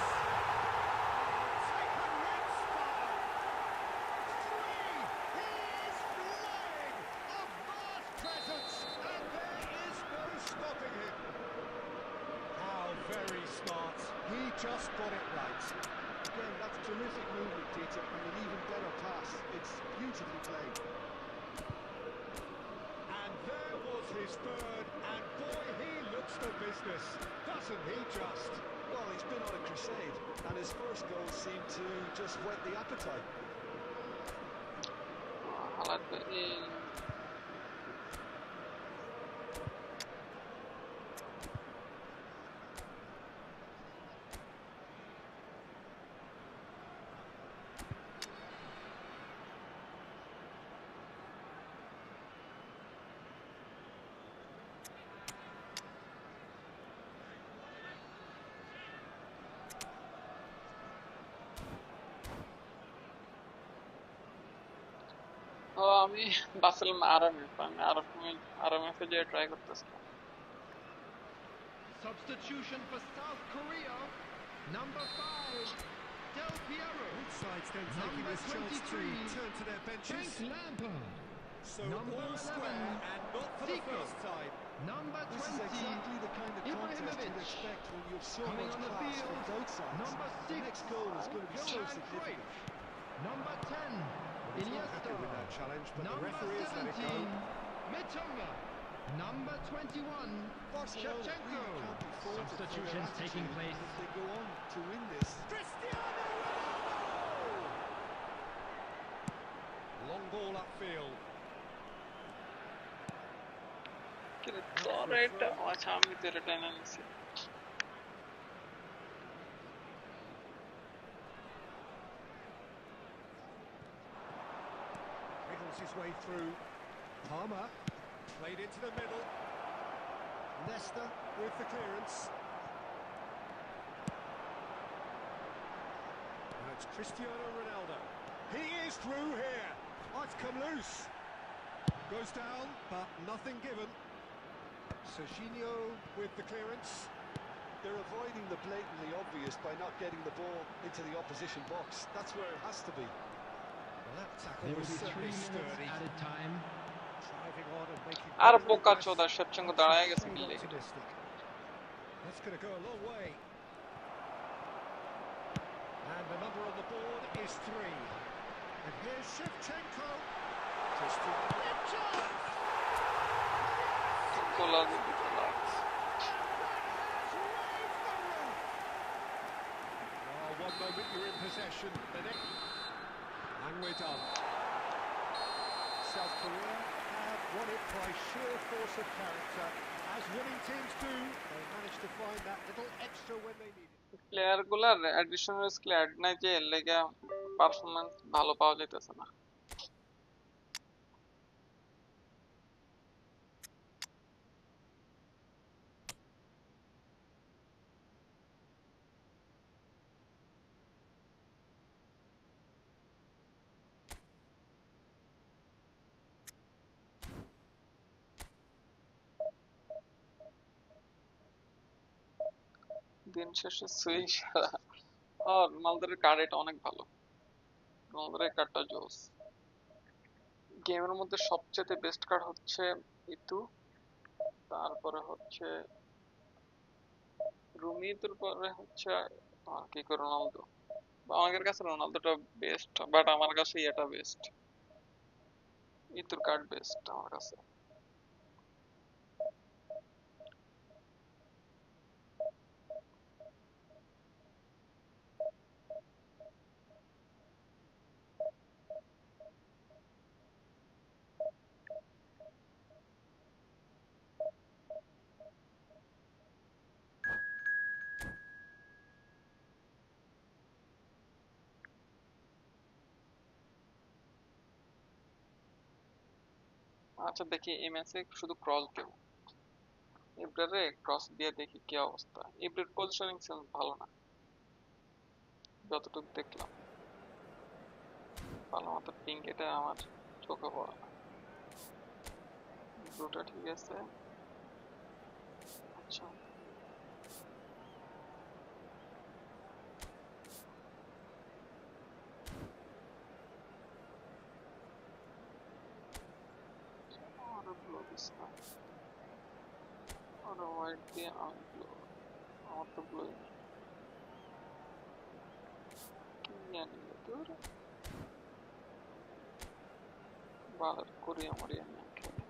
Taken with style. Three. He is flying. A vast presence, and there is no stopping him. How very smart. He just got it right. Again, that's terrific movement, Peter, and an even better pass. It's beautifully played. And there was his third, and boy, he looks the business, doesn't he just? Well, he's been on a crusade, and his first goal seemed to just whet the appetite. হালাত আমি বাসেলাম RMF এ যে try করতেছিলাম Substitution for South Korea. Number 5, Del Piero. Both sides then taking Number this chance to 23, turn to their benches. Frank Lampard. So Number all 11, square, and not for the Zico. first time. Number This is 20, exactly the kind of contest Ibrahimovic. you'd expect when you have so Coming much on the class from field, both sides. number The 6, next goal is going to be so Johan significant. Cruyff. Number 10, He's not Iniesta. happy with that challenge, but the Number referee has let it go. 17, Metonga. Number 21, Barcelona Shevchenko. really can't be faulted for their Substitutions taking attitude place. if they go on to win this. Cristiano Ronaldo! Long ball upfield. এটা আচ্ছা আমি তো এটা টেনে নিছি Wriggles his way through. Palmer played into the middle. Nesta with the clearance. And it's Cristiano Ronaldo. He is through here. Oh, it's come loose. Goes down, but nothing given. Serginho with the clearance. They're avoiding the blatantly obvious by not getting the ball into the opposition box. That's where it has to be. Well, that tackle There was will be 3 certainly minutes sturdy. added time. Driving on and making আর good বোকা progress. চোদা Shevchenko দাঁড়ায় গেছে Stayed কিল্লে optimistic. That's going to go a long way. And the number on the board is 3. And here's Shevchenko. Cristiano Ronaldo. তোলা দিবি তোলা Oh, one moment you're in possession, the next. they're done. South Korea have won it by sheer force of character. As winning teams do, they managed to find that little extra when they need it. Player গুলার additional skill add নাই যে এর লেগে performance ভালো পাওয়া যাইতেছে না। দিন শেষে সুইচ আর রোনালদোর কার্ড এটা অনেক ভালো। রোনালদোর কার্ডটা জোস। গেমের মধ্যে সবচেয়ে বেস্ট কার্ড হচ্ছে ইতু, তারপরে হচ্ছে রুমি, তারপরে হচ্ছে কি করে রোনালদো। আমাদের কাছে রোনালদোটা বেস্ট, বাট আমার কাছে এটা বেস্ট, ইতুর কার্ড বেস্ট আমার কাছে। আচ্ছা দেখি এই ম্যাচে শুধু ক্রস দেব, ইব্রারে ক্রস দিয়ে দেখি কি অবস্থা। ইব্রার পজিশনিং সেন্স ভালো না যতটুকু দেখলাম, ভালো মতো পিঙ্ক এটা আমার চোখে পড়ে না। ব্লুটা ঠিক আছে। আচ্ছা আর ব্লু দিস না, আর হোয়াইট দিয়ে আমি ব্লু, আমার তো ব্লু কি জানি তোর বালার কোরিয়া মরিয়া নিয়ে খেলে।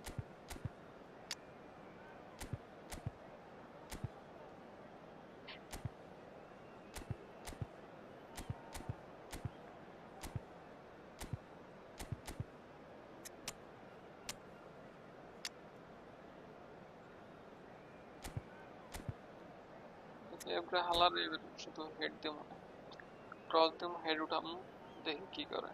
এবারে হালার এবারে শুধু হেড দেবো না, ক্রস দেবো, হেড উঠাবো, দেখি কি করে।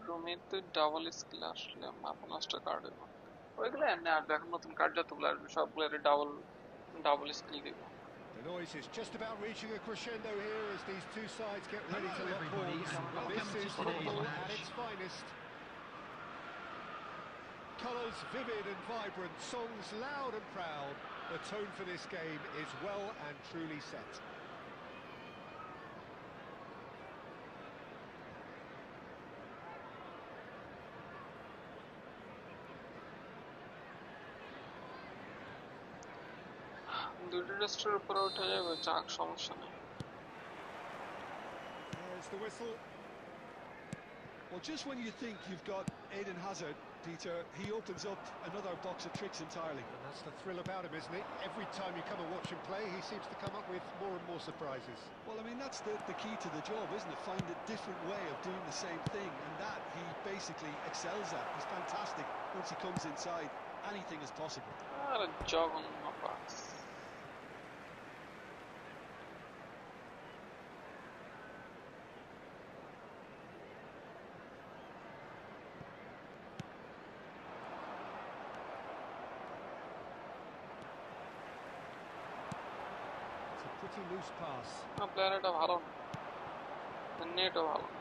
রুমিতে ডাবল স্কিল আসলে মাথা নষ্ট কার্ড দেবো, ওইগুলো এমনি আসবে। এখন নতুন কার্ড যতগুলো আসবে সবগুলো ডাবল স্কিল দিব। The noise is just about reaching a crescendo here as these two sides get ready to Hello lock everybody, horns. and Well, welcome this to is today's football match. at its finest. Colours vivid and vibrant, songs loud and proud. The tone for this game is well and truly set. দুটো রেস্টের উপরে উঠে যাবে, যাক সমস্যা নেই। There's the whistle. Well, just when you think you've got Eden Hazard, Peter, he opens up another box of tricks entirely. And that's the thrill about him, isn't it? Every time you come and watch him play, he seems to come up with more and more surprises. Well, I mean, that's the key to the job, isn't it? Find a different way of doing the same thing, and that he basically excels at. He's fantastic. Once he comes inside, anything is possible. আর জঘন্য pass. It's a pretty loose pass. না player এটা ভালো না, নেটও ভালো না।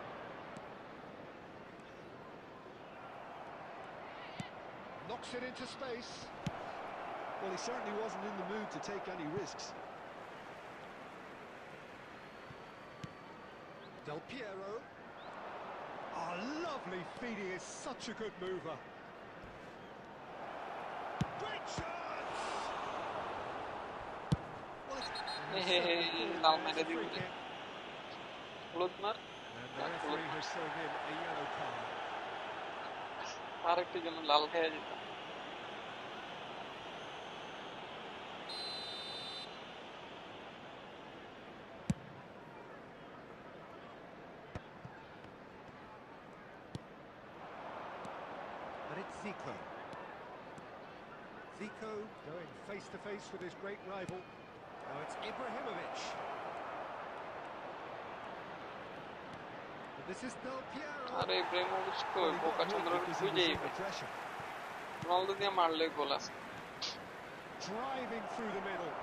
Knocks it into space. Well, he certainly wasn't in the mood to take any risks. Del Piero. Oh, lovely feed. He is such a good mover. Great chance! লাল মেরে দিব রে। হলুদ মার, And the referee has shown him a yellow card. আরেকটি জন্য লাল খেয়ে যেত। Zico. Zico going face to face with his great rival. Now it's Ibrahimovic. And this is Del Piero. আরে ইব্রাহিমোভিচ কই বোকা চন্দ্র খুঁজেই রোনালদো দিয়ে মারলে গোল আছে Driving through the middle.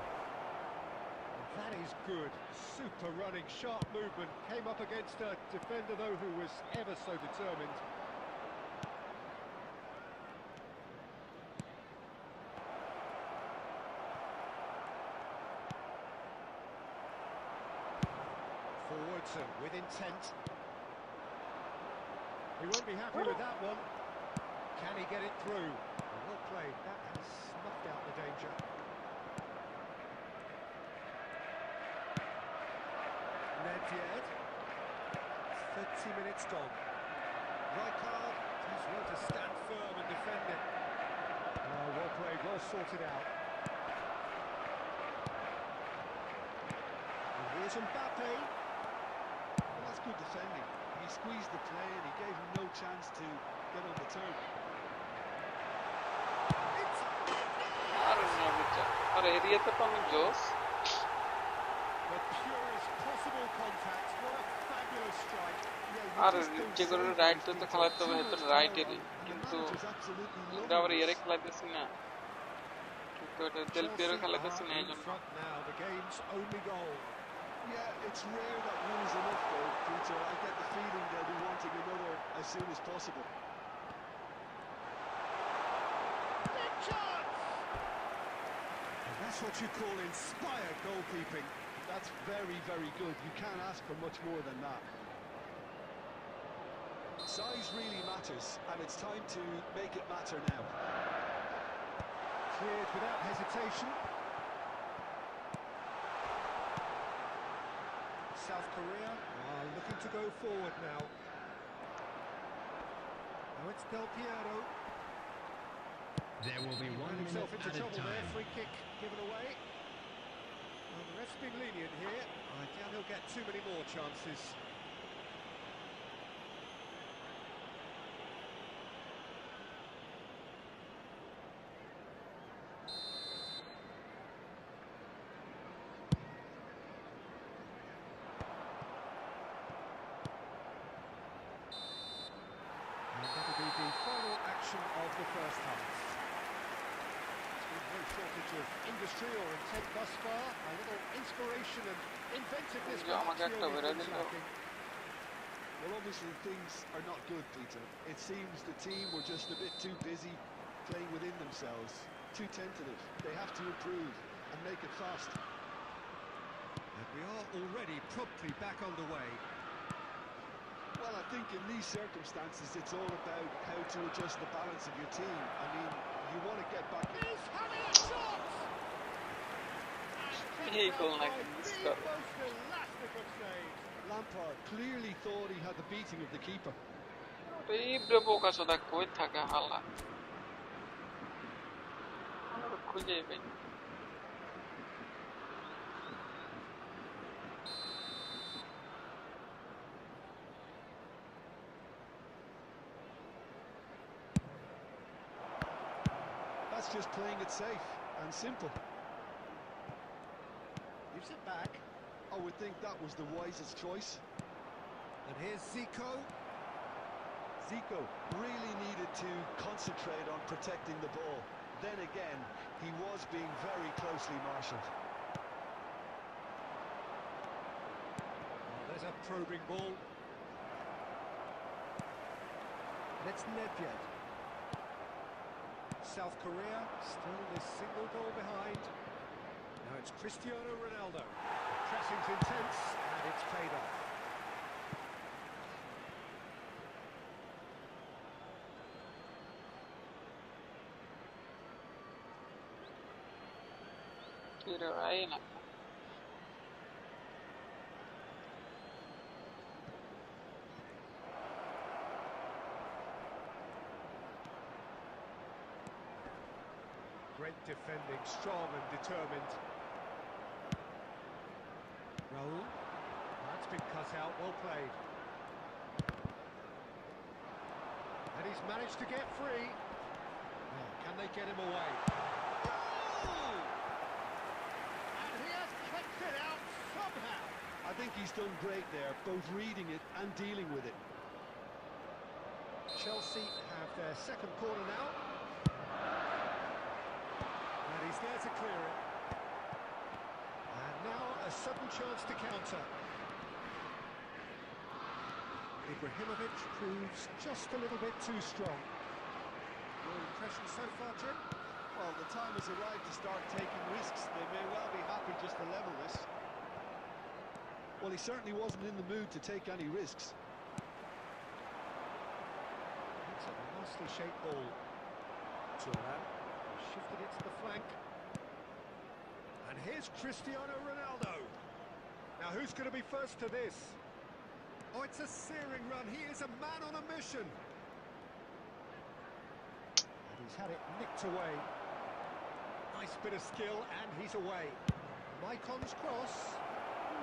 That is good. Super running, sharp movement. Came up against a defender, though, who was ever so determined. Forwards and with intent. He won't be happy with that one. Can he get it through? Well played. That has snuffed out the danger. Nedved. 30 minutes gone. Rijkaard does well to stand firm and defend it. Oh, well played, well sorted out. And here's Mbappe. Well, that's good defending. He squeezed the play and he gave him no chance to get on the turn. আরে এরিয়াতে তো অনেক জোস The purest possible contact. What a fabulous strike. আর যে করে right তো খেলাতে হবে তো রাইটেরই কিন্তু আমরা আবার এরে খেলাতেছি না কিন্তু এটা দেল পিয়েরো খেলাতেছি না এইজন্য Now the game's only goal. Yeah, it's rare that one is enough though, Peter. I get the feeling they'll be wanting another as soon as possible. Big chance! And that's what you call inspired goalkeeping. That's very, very good. You can't ask for much more than that. Size really matters, and it's time to make it matter now. Cleared without hesitation. South Korea are looking to go forward now. Now it's Del Piero. There will be one Himself minute into at a trouble there. time. Free kick given away. Well, the ref's been lenient here. I doubt he'll get too many more chances. And that'll be the final action of the first half. No shortage of industry or intent thus far. A little inspiration and inventiveness Yeah, perhaps I'm the gonna only get things to lacking. Well, obviously things are not good, Peter. It seems the team were just a bit too busy playing within themselves, too tentative. They have to improve and make it fast. And we are already promptly back underway. Well, I think in these circumstances it's all about how to adjust the balance of your team. I mean, you want to get back in. He's having a shot! এই গোল নাকি The miss most করে elastic of saves. Lampard clearly thought he had the beating of the keeper. Ibra বোকা চোদা কই থাকে হালা আমরা খুঁজেই পাই না। That's just playing it safe and simple. Gives it back. I would think that was the wisest choice. And here's Zico. Zico really needed to concentrate on protecting the ball. Then again, he was being very closely marshalled. Oh, there's a probing ball. Let's Nedved. South Korea still this single goal behind. Now it's Cristiano Ronaldo. Pressing's intense and it's paid off. কি রে ভাই না Great defending, strong and determined. Raul. That's been cut out, well played. And he's managed to get free. Can they get him away? Oh! And he has kicked it out somehow. I think he's done great there, both reading it and dealing with it. Chelsea have their second corner now. And he's there to clear it. And now a sudden chance to counter. Ibrahimovic proves just a little bit too strong. Your impression so far, Jim? Well, the time has arrived to start taking risks. They may well be happy just to level this. Well, he certainly wasn't in the mood to take any risks. It's a nicely shaped ball. Thuram shifted it to the flank. And here's Cristiano Ronaldo. Now who's going to be first to this? Oh, it's a searing run. He is a man on a mission. And he's had it nicked away. Nice bit of skill, and he's away. Maicon's cross.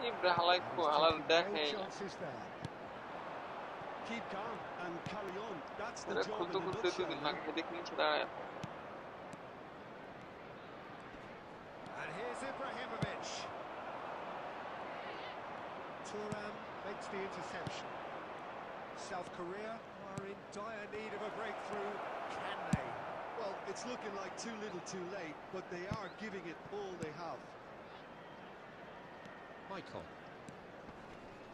Ibra halay ko halal dekhe. Chances there. Keep calm and carry on. That's the Mere job khultu in a khultu nutshell. din lag hedik niche daraya. And here's Ibrahimovic. Thuram makes the interception. South Korea are in dire need of a breakthrough. Can they? Well, it's looking like too little too late, but they are giving it all they have. Maicon.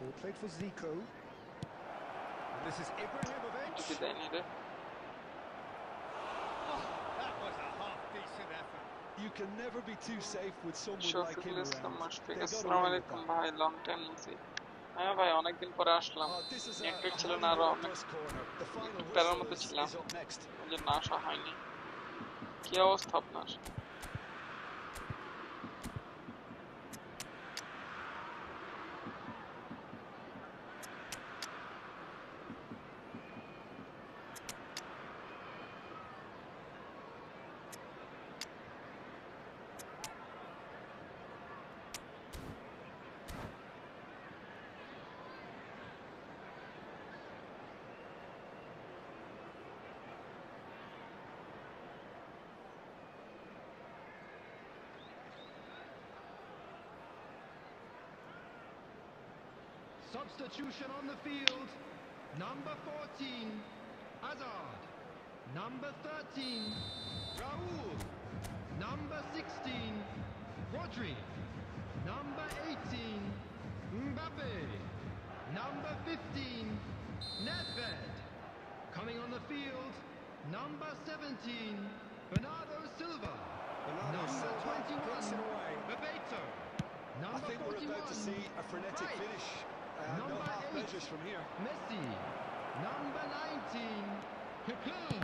Ball played for Zico. And this is Ibrahimovic. Kitu deyn ede. Oh, that was a half-decent effort. You can never be too safe with someone like him Shofik Islam around. mushfiq. They got Assalamu away with alaikum that. bhai, long time no see. হ্যাঁ ভাই অনেকদিন পরে আসলাম This is a network ছিল highly না আরো অনেক robust corner. The final প্যারার whistle মধ্যে is ছিলাম up next. ওই জন্য আসা হয়নি কি অবস্থা আপনার Substitution on the field. Number 14, Hazard. Number 13, Raul. Number 16, Rodri. Number 18, Mbappe. Number 15, Nedved. Coming on the field, number 17, Bernardo Silva. Number 21, Bebeto. I Number think we're 41, about to see a frenetic Rice. finish. No Number half 8, measures from here. Messi. Number 19, Cocoon.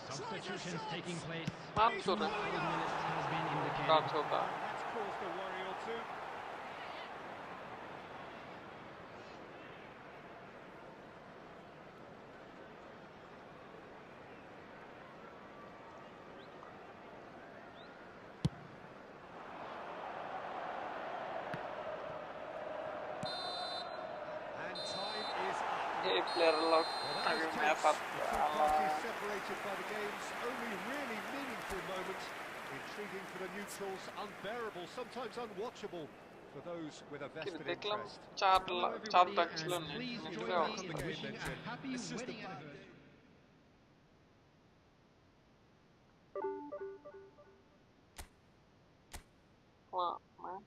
Substitutions taking place. মাপ তোরা 12 minutes has been indicated. কাজ হোগা That's caused a worry or two. And time is up. এই player lock Well, that আগে was map tense. Up The two parties separated by the game's only really meaningful moment. Intriguing for the neutrals, unbearable, sometimes unwatchable for those with a কিন্তু vested দেখলাম interest. চার ডাক ছিল And না please Enjoy join the me outcome in of the game, wishing a then, Jim. happy It's just a wedding bad anniversary. man.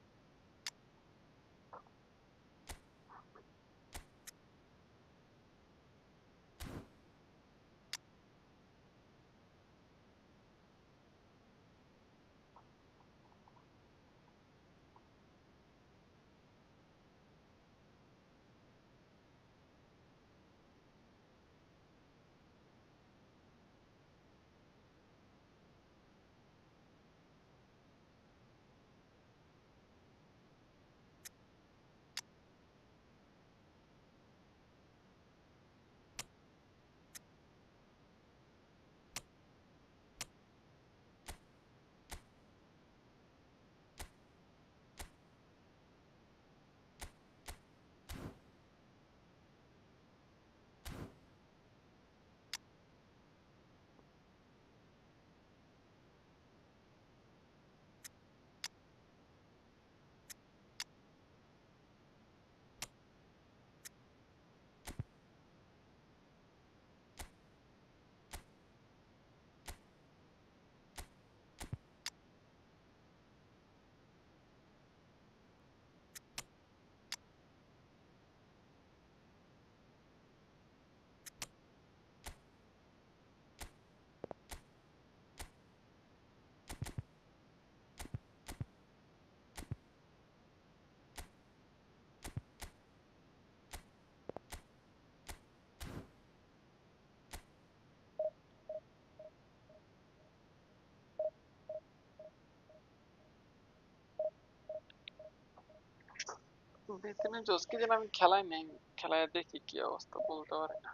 বেতনে জোসকে যেন আমি খেলায় নেই, খেলায় দেখি কি অবস্থা বলতে পারি না।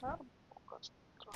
আর বোকাচোদা।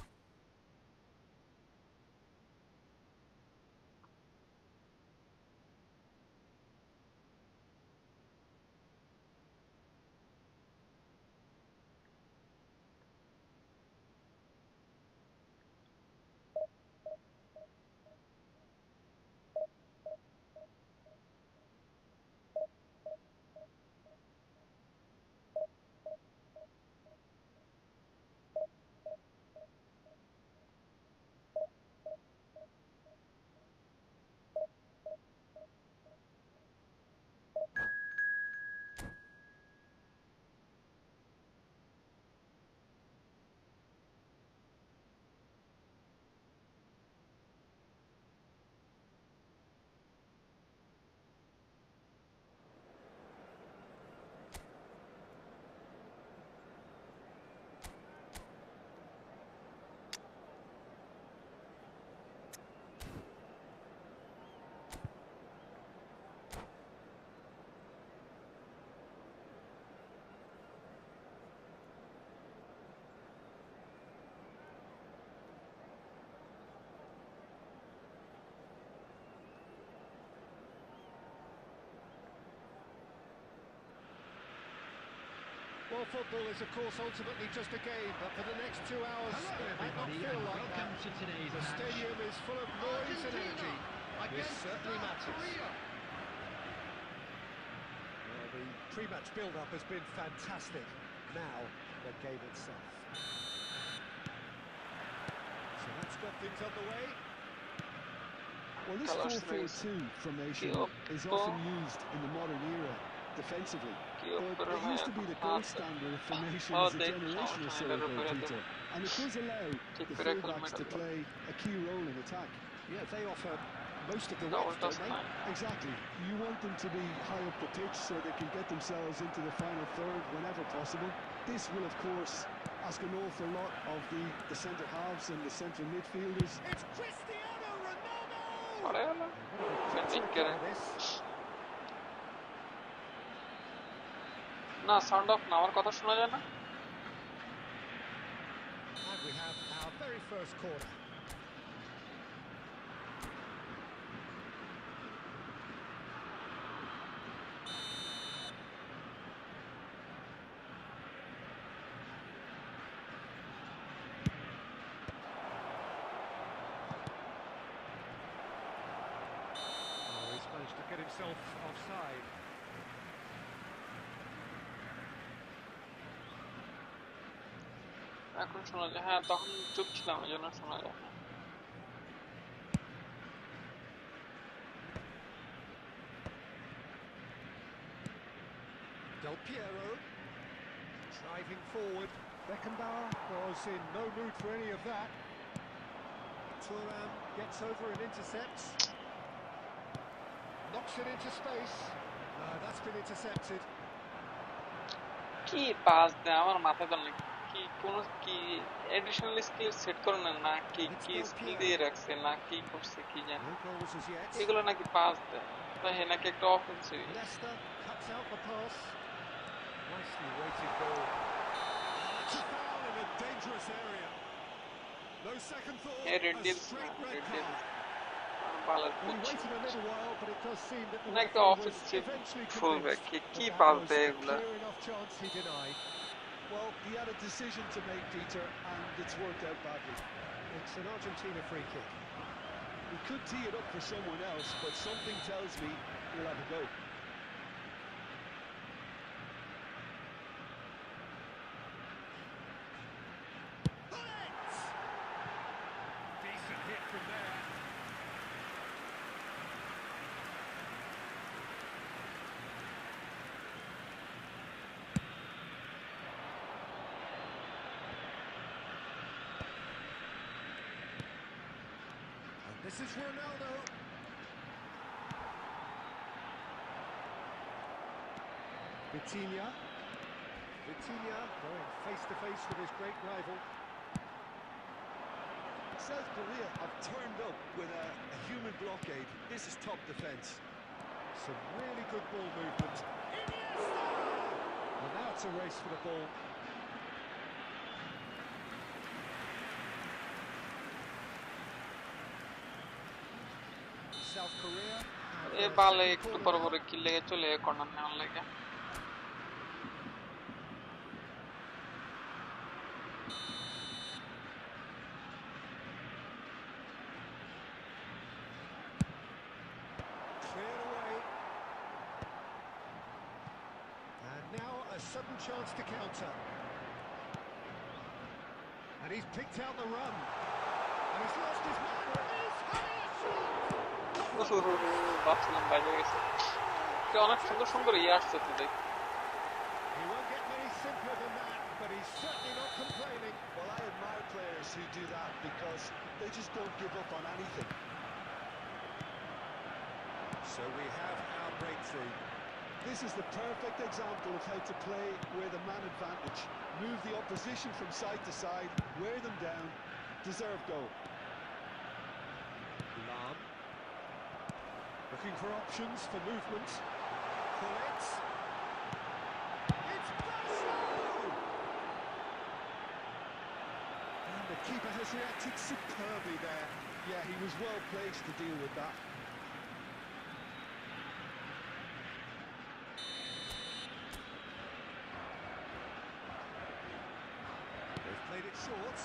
Well, football is, of course, ultimately just a game, but for the next 2 hours, Hello, it might not everybody, feel and like that. welcome to today's The match. stadium is full of noise and energy. This certainly matters. Well, the pre-match build-up has been fantastic. Now, the game itself. So that's got things underway. Well, this 4-4-2 formation is often used in the modern era defensively, but it used to be the gold standard of formations a generation or so ago, Peter, and it does allow the fullbacks to play a key role in attack. Yeah, they offer most of the width, don't they? Exactly. You want them to be high up the pitch so they can get themselves into the final third whenever possible. This will, of course, ask an awful lot of the centre halves and the central midfielders. It's Cristiano Ronaldo! পড়ে গেল বেনিকের না sound of না আমার কথা শোনা যায় না And we have our very first corner. Oh, he's managed to get himself offside. এখন শোনা যায় হ্যাঁ তখন চুপ ছিলাম এই জন্য শোনা যায় না Del Piero driving forward. Beckenbauer was in no mood for any of that. Thuram gets over and intercepts. Knocks it into space. That's been intercepted. কি পাস দেয় আমার মাথায় তো নেই কি কোন কি এডিশনাল স্কিল সেট করে না কি কি স্কিল দিয়ে রাখছে না কি করছে কি জানি No goals as yet. এগুলো নাকি পাস দেয় তাই নাকি একটা offensive Leicester cuts out the pass. Nicely weighted goal. It's a foul in a Dangerous area. No second thought. Red A deals, straight man. red Red card. deals. Baller Well, he pitch. waited a little while, but it does seem that the Like the referee was offensive eventually fullback. convinced that Keep that out was there, a Ibra. clear enough chance he denied. Well, he had a decision to make, Peter, and it's worked out badly. It's an Argentina free kick. He could tee it up for someone else, but something tells me he'll have a go. Bullets! Decent hit from there. And this is Ronaldo. Vitinha going face to face with his great rival. South Korea have turned up with a human blockade. This is top defence. Some really good ball movement. And now it's a race for the ball. South Korea. এই বালে একটু পর পরে কি লেগে চলে corner নেওয়ার লাগে Cleared away. And now a sudden chance to counter. And he's picked out the run. And he's lost his man. He's having a shot! ভাবছিলাম বাইরে গেছে অনেক সুন্দর সুন্দর ইয়ে আসছে তো দেখ He won't get many simpler than that, but he's certainly not complaining. Well, I admire players who do that because they just don't give up on anything. So we have our breakthrough. This is the perfect example of how to play with a man advantage. Move the opposition from side to side, wear them down, deserve goal. Lam. Looking for options for movement. Pullets. It's Basho! And the keeper has reacted superbly there. Yeah, he was well placed to deal with that. They've played it short.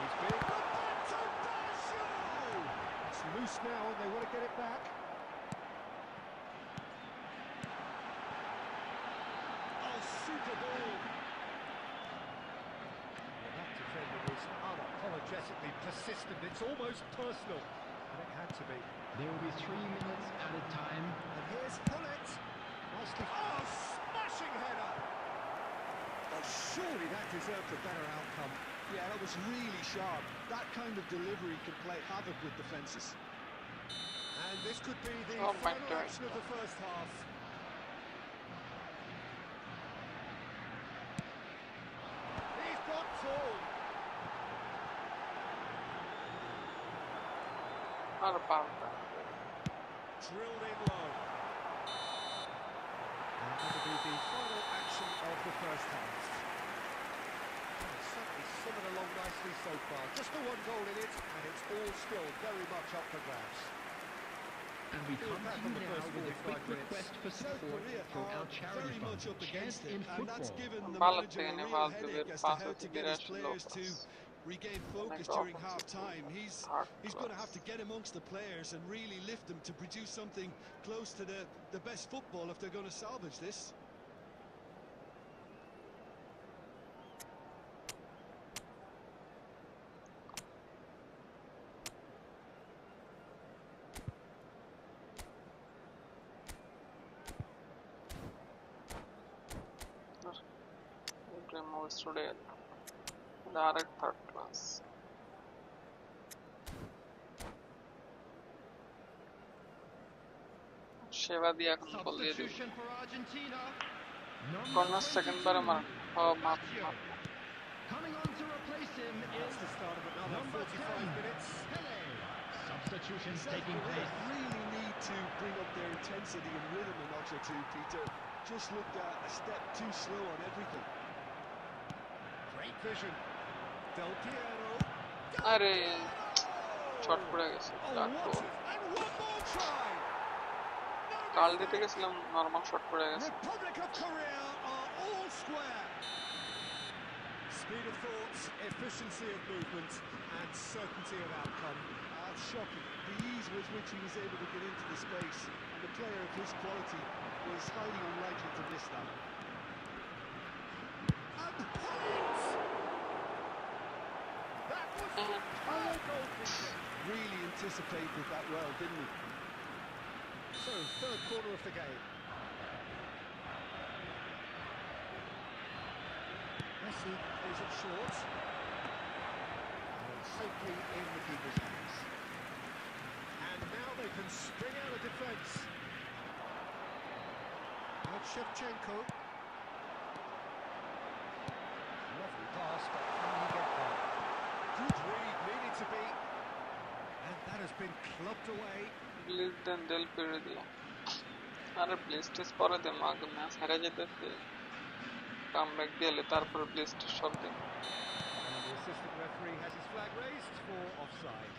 He's big. Roberto Basho! It's loose now and they want to get it back. Oh, super ball. Well, that defender was unapologetically persistent. It's almost personal. And it had to be. There will be 3 minutes at a time. And here's Pullet. Nicely. Oh, smashing header! Oh, surely that deserved a better outcome. Yeah, that was really sharp. That kind of delivery can play havoc with defences. And this could be the Oh my final God. action of the first half. He's got form. আর পারবে Drilled in low. And that'll be the final action of the first half. Certainly swimming along nicely so far. Just the one goal in it, and it's all still very much up for grabs. And we We'll back on continue the now first with a 45 quick minutes. request for South support Korea for our are charity very much fund, up Chance against it, in and that's Football. given the ভালো manager থেকে a নে real ভালো headache as to পাঁচ how হচ্ছে to get his 82 players to plus regain focus Like during offensive half-time. third He's going to have to class. get amongst the players and really lift them to produce something close to the best football if they're going to salvage this. Moves today. Direct third class. সেবা দিয়ে এখন বল দিয়ে দিব Substitution for Argentina. Corner second বারে মার মাপ Coming on to replace him is That's the start of another number 45 10, minutes. Pele. Substitutions South taking Korea place. really need to bring up their intensity and rhythm a notch or two, Peter. Just looked a step too slow on everything. Great vision. Del Piero. আরে shot পড়ে গেছে Oh, back what goal and one more try. কাল দিতে গেছিলাম normal shot পড়ে গেছে Republic of Korea are all square. Speed of thought, efficiency of movement, and certainty of outcome. Shocking. The ease with which he was able to get into the space, and a player of his quality was highly unlikely to miss that. And points! That was power goalkeeping. Really anticipated that well, didn't he? So, third quarter of the game. Messi plays it short. And safely in the keeper's hands. And now they can spring out of defence. Now Shevchenko. Lovely pass, but can he get there? Good read, needed to be. And that has been clubbed away. Please দেন দেল পেরে দিলাম আরে please test পরে দেন আগে match হেরে যেতেছে comeback দিলে তারপরে প্লিজ টেস্ট সব দিন And the assistant referee has his flag raised for offside.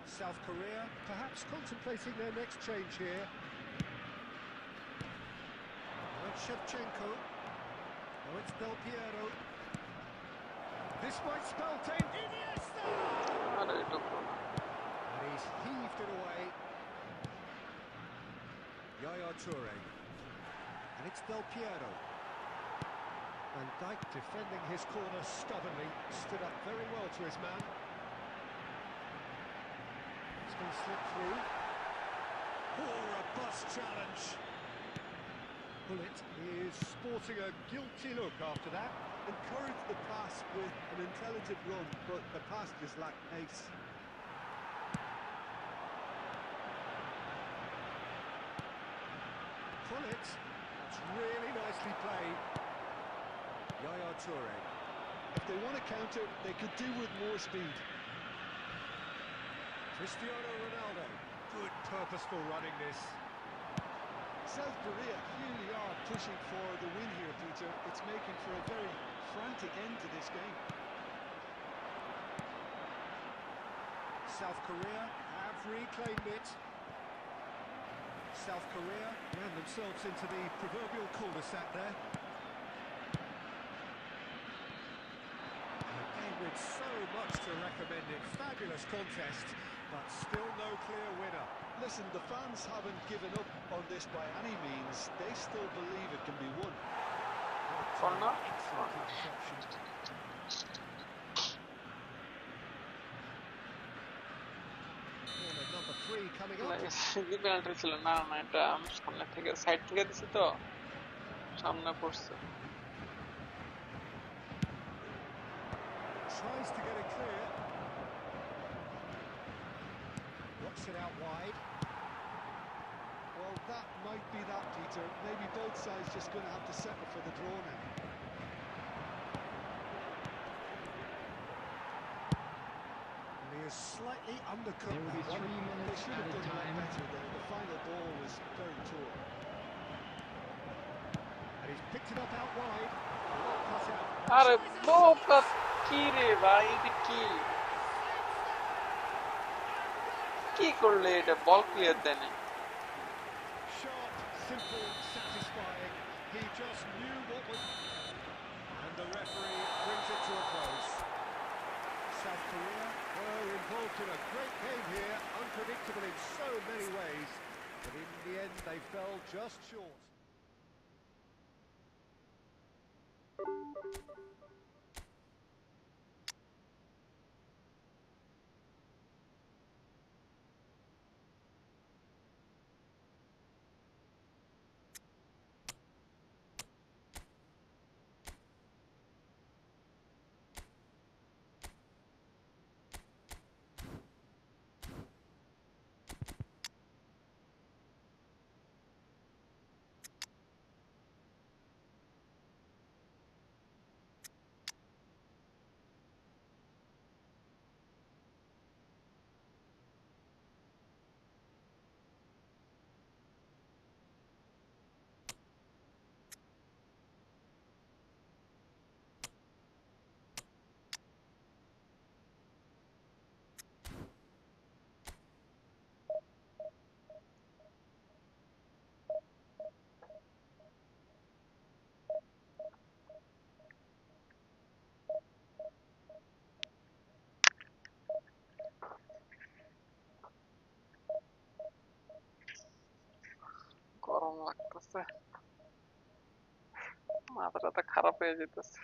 South Korea perhaps contemplating their next change here. Now it's Shevchenko. Now it's Del Piero. This might spell time. Iniesta! আরে এটুকু And he's heaved it away. Yaya Toure. And it's Del Piero. Van Dijk defending his corner stubbornly. Stood up very well to his man. It's going to slip through. Oh, robust challenge. Bullet is sporting a guilty look after that. Encouraged the pass with an intelligent run, but the pass just lacked pace. Bullet. That's really nicely played. Yaya Toure. If they want to counter, they could do with more speed. Cristiano Ronaldo. Good purposeful running this. South Korea really are pushing for the win here, Peter. It's making for a very frantic end to this game. South Korea have reclaimed it. South Korea ran themselves into the proverbial cul-de-sac there. A game with so much to recommend it. Fabulous contest, but still no clear winner. Listen, the fans haven't given up on this by any means. They still believe it can be won. corner Excellent interception. Corner number 3 coming up. CG penalty ছিল না না এটা আমি সামনে থেকে side থেকে দিছি তো সামনে পড়ছে Tries to get it clear. Works it out wide. Well, that might be that, Peter. Maybe both sides just going to have to settle for the draw now. And he is slightly undercut. There will be that one. 3 They minutes should have added done a lot time. better there. The final ball was very poor. And he's picked it up out wide. Cut out. আরে বোকা কি রে ভাই এটা কি কি করলে এটা বল ক্লিয়ার দেয় না Sharp, simple, satisfying. He just knew what was... And the referee brings it to a close. South Korea were involved in a great game here, unpredictable in so many ways. But in the end, they fell just short. লাগতেছে, মাথাটা খারাপ হয়ে যেতেছে।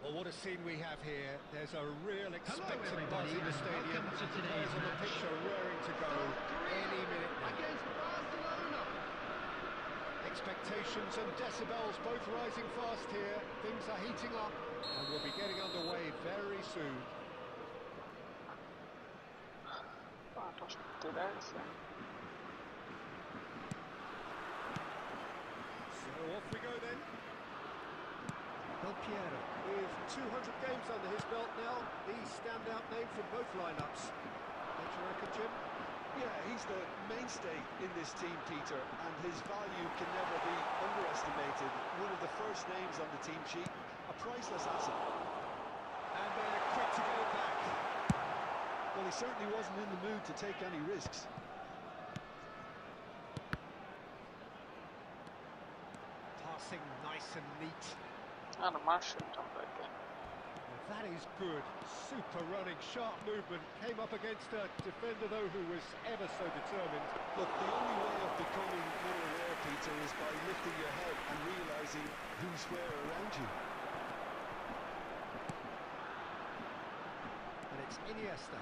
Well, what a scene we have here. There's a real expectant buzz everybody, in the and stadium. welcome to The today's players on the match. pitch are raring to go any minute now. Against Barcelona. Expectations and decibels both rising fast here. Things are heating up and we'll be getting underway very soon. পাটা সত্যি লাগছে। So off we go then. Del Piero with 200 games under his belt now. The standout name from both lineups. Don't you reckon, Jim? Yeah, he's the mainstay in this team, Peter, and his value can never be underestimated. One of the first names on the team sheet, a priceless asset. And they're quick to get it back. Well, he certainly wasn't in the mood to take any risks. Passing nice and neat. আর মার্শালটা দেখে That is good. Super running, sharp movement. Came up against a defender, though, who was ever so determined. Look, the only way of becoming more aware, Peter, is by lifting your head and realising who's where around you. And it's Iniesta.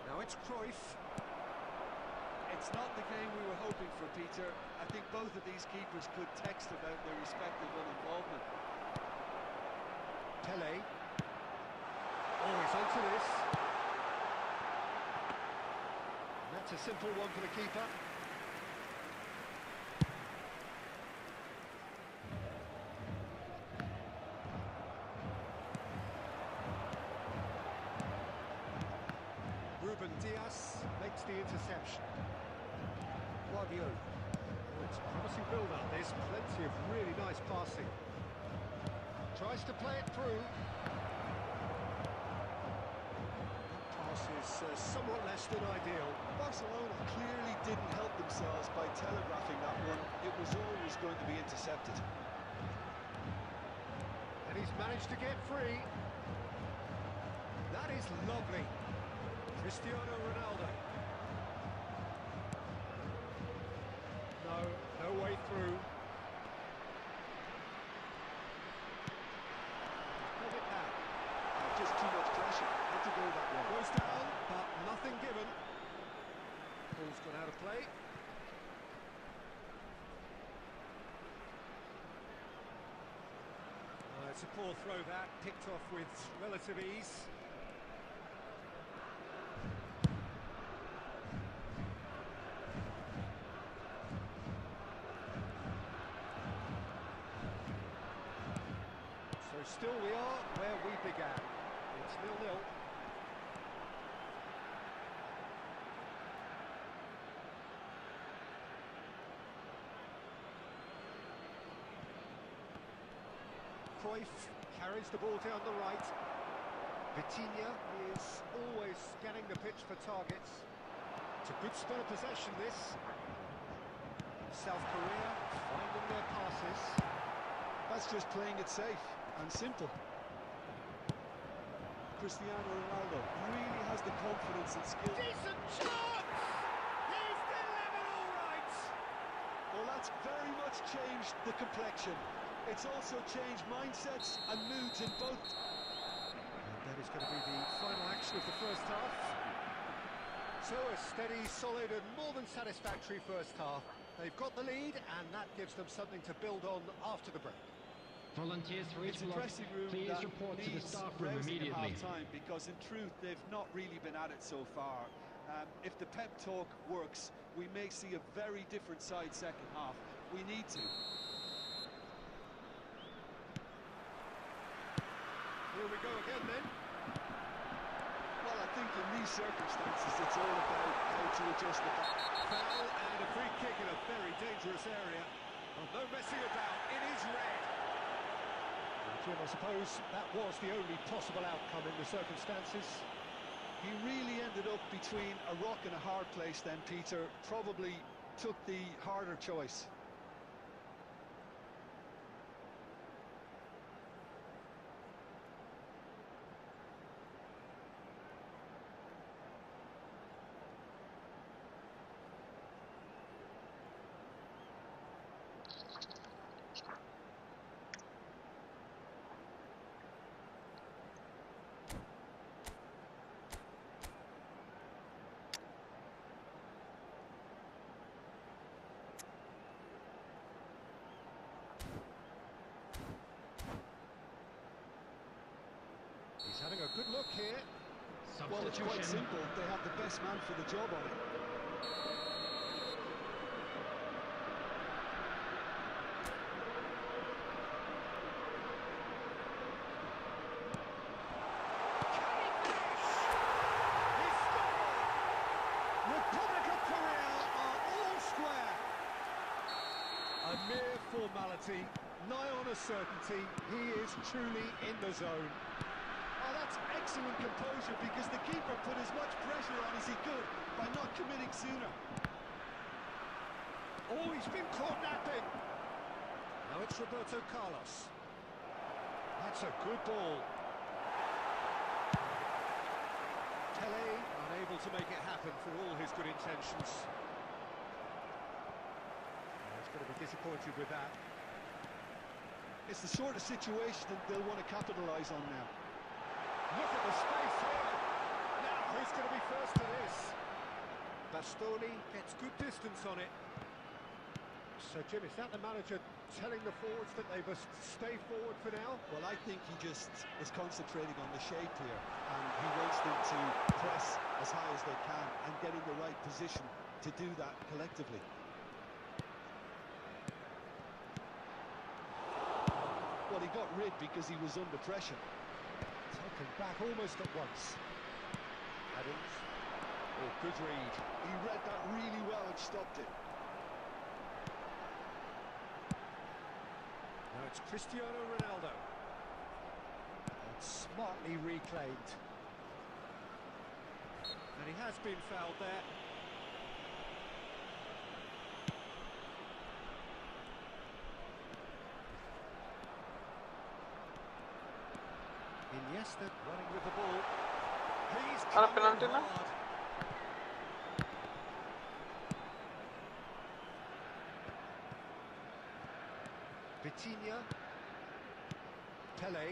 Now it's Cruyff. It's not the game we were hoping for, Peter. I think both of these keepers could text about their respective involvement. Pele. Always onto this. That's a simple one for the keeper. Ruben Diaz makes the interception. Guardiola. Oh, it's a promising build-up. There's plenty of really nice passing. Tries to play it through. Pass is somewhat less than ideal. Barcelona clearly didn't help themselves by telegraphing that one. It was always going to be intercepted. And he's managed to get free. That is lovely. Cristiano Ronaldo. No way through. Pulled it back. Just too much pressure. Had to go that way. Goes down, but nothing given. Ball's gone out of play. That's a poor throw that, picked off with relative ease. So still we are where we began. It's 0-0. Cruyff carries the ball down the right. Vitinha is always scanning the pitch for targets. It's a good spell of possession, this. South Korea finding their passes. That's just playing it safe and simple. Cristiano Ronaldo really has the confidence and skill. Decent chance! He's delivered all right! Well, that's very much changed the complexion. It's also changed mindsets and moods in both. And that is going to be the final action of the first half. So a steady, solid and more than satisfactory first half. They've got the lead and that gives them something to build on after the break. Volunteers for each It's a block, dressing room please that report to the needs staff room rousing at immediately. half-time, because in truth they've not really been at it so far. If the pep talk works, we may see a very different side second half. We need to. Here we go again then. Well, I think in these circumstances it's all about how to adjust the back. Foul and a free kick in a very dangerous area. Well, no messing about, it is red. Well, Jim, I suppose that was the only possible outcome in the circumstances. He really ended up between a rock and a hard place then, Peter. Probably took the harder choice. He's having a good look here. Well, it's quite simple. They have the best man for the job on it. Republic of Korea are all square. A mere formality, nigh on a certainty. He is truly in the zone. Oh, that's excellent composure, because the keeper put as much pressure on as he could by not committing sooner. Oh, he's been caught napping. Now it's Roberto Carlos. That's a good ball. Tele unable to make it happen for all his good intentions. He's going to be disappointed with that. It's the sort of situation that they'll want to capitalise on now. Look at the space here. Now who's going to be first to this? Bastoni gets good distance on it. So Jim, is that the manager telling the forwards that they must stay forward for now? Well, I think he just is concentrating on the shape here, and he wants them to press as high as they can and get in the right position to do that collectively. Well, he got rid because he was under pressure. Taken back almost at once. Adams. Oh, good read. He read that really well and stopped it. Now it's Cristiano Ronaldo. And smartly reclaimed. And he has been fouled there. Iniesta running with the ball. He's penalty na? hard. Vitinha. Pele.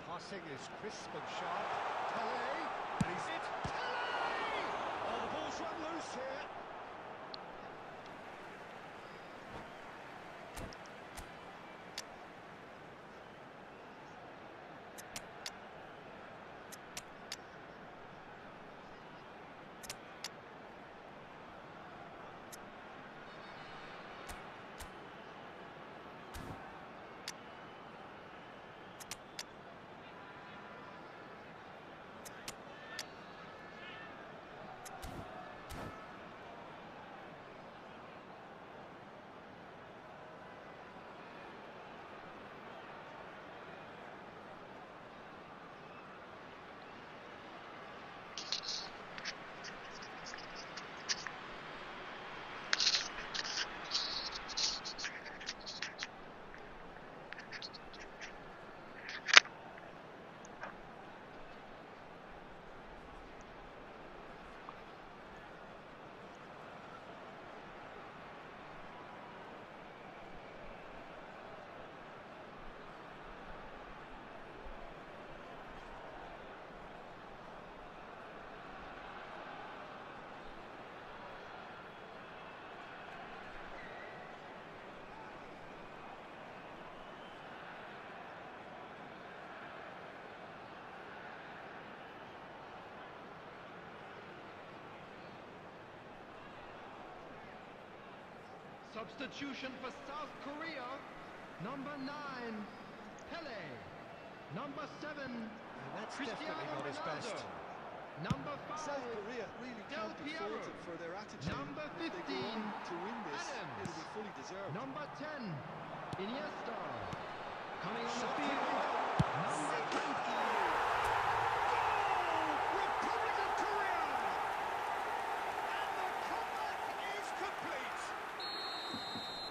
Passing is crisp and sharp. Pele. And he's it. Pele! Oh, the ball's run loose here. Substitution for South Korea. Number 9, Pele. Number 7, And that's Cristiano definitely not his Ronaldo. best. Number 5, South Korea really Del can't be Piero. faulted for their attitude. Number If they go 15, on to win this, Adams. it'll be fully deserved. Number 10, Iniesta. Coming on the Shot field, number 20. Republic of Korea! And the comeback is complete.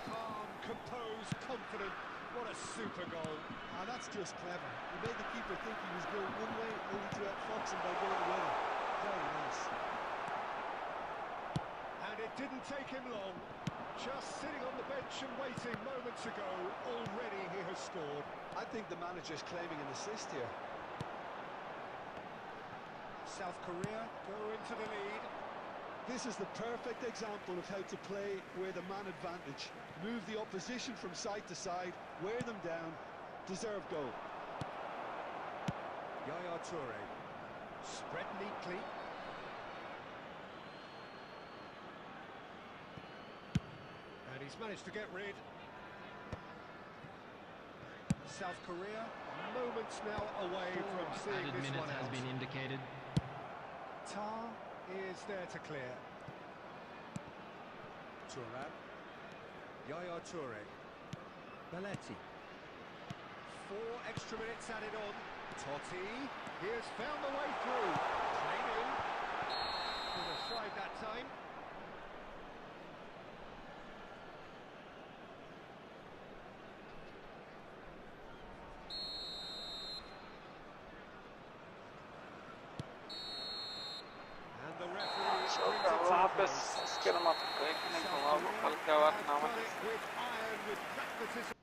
Calm, composed, confident. What a super goal. And that's just clever. He made the keeper think he was going one way, only to outfox him by going the other. Very nice. And it didn't take him long. Just sitting on the bench and waiting moments ago, already he has scored. I think the manager's claiming an assist here. South Korea go into the lead. This is the perfect example of how to play with a man advantage. Move the opposition from side to side, wear them down, deserve goal. Yaya Toure, spread neatly. And he's managed to get rid. South Korea, moments now away from seeing Added this minutes one has out. been indicated. Tar is there to clear. Thuram. Yaya Toure. Belletti. 4 extra minutes added on. Totti. He has found the way through. Played in. With a slide that time. And the referee brings it to Allah a হাফেজ close. আজকের মতো তো এখানে ঘুমাবো কালকে আবার নামাজ আছে। With iron, with pragmatism.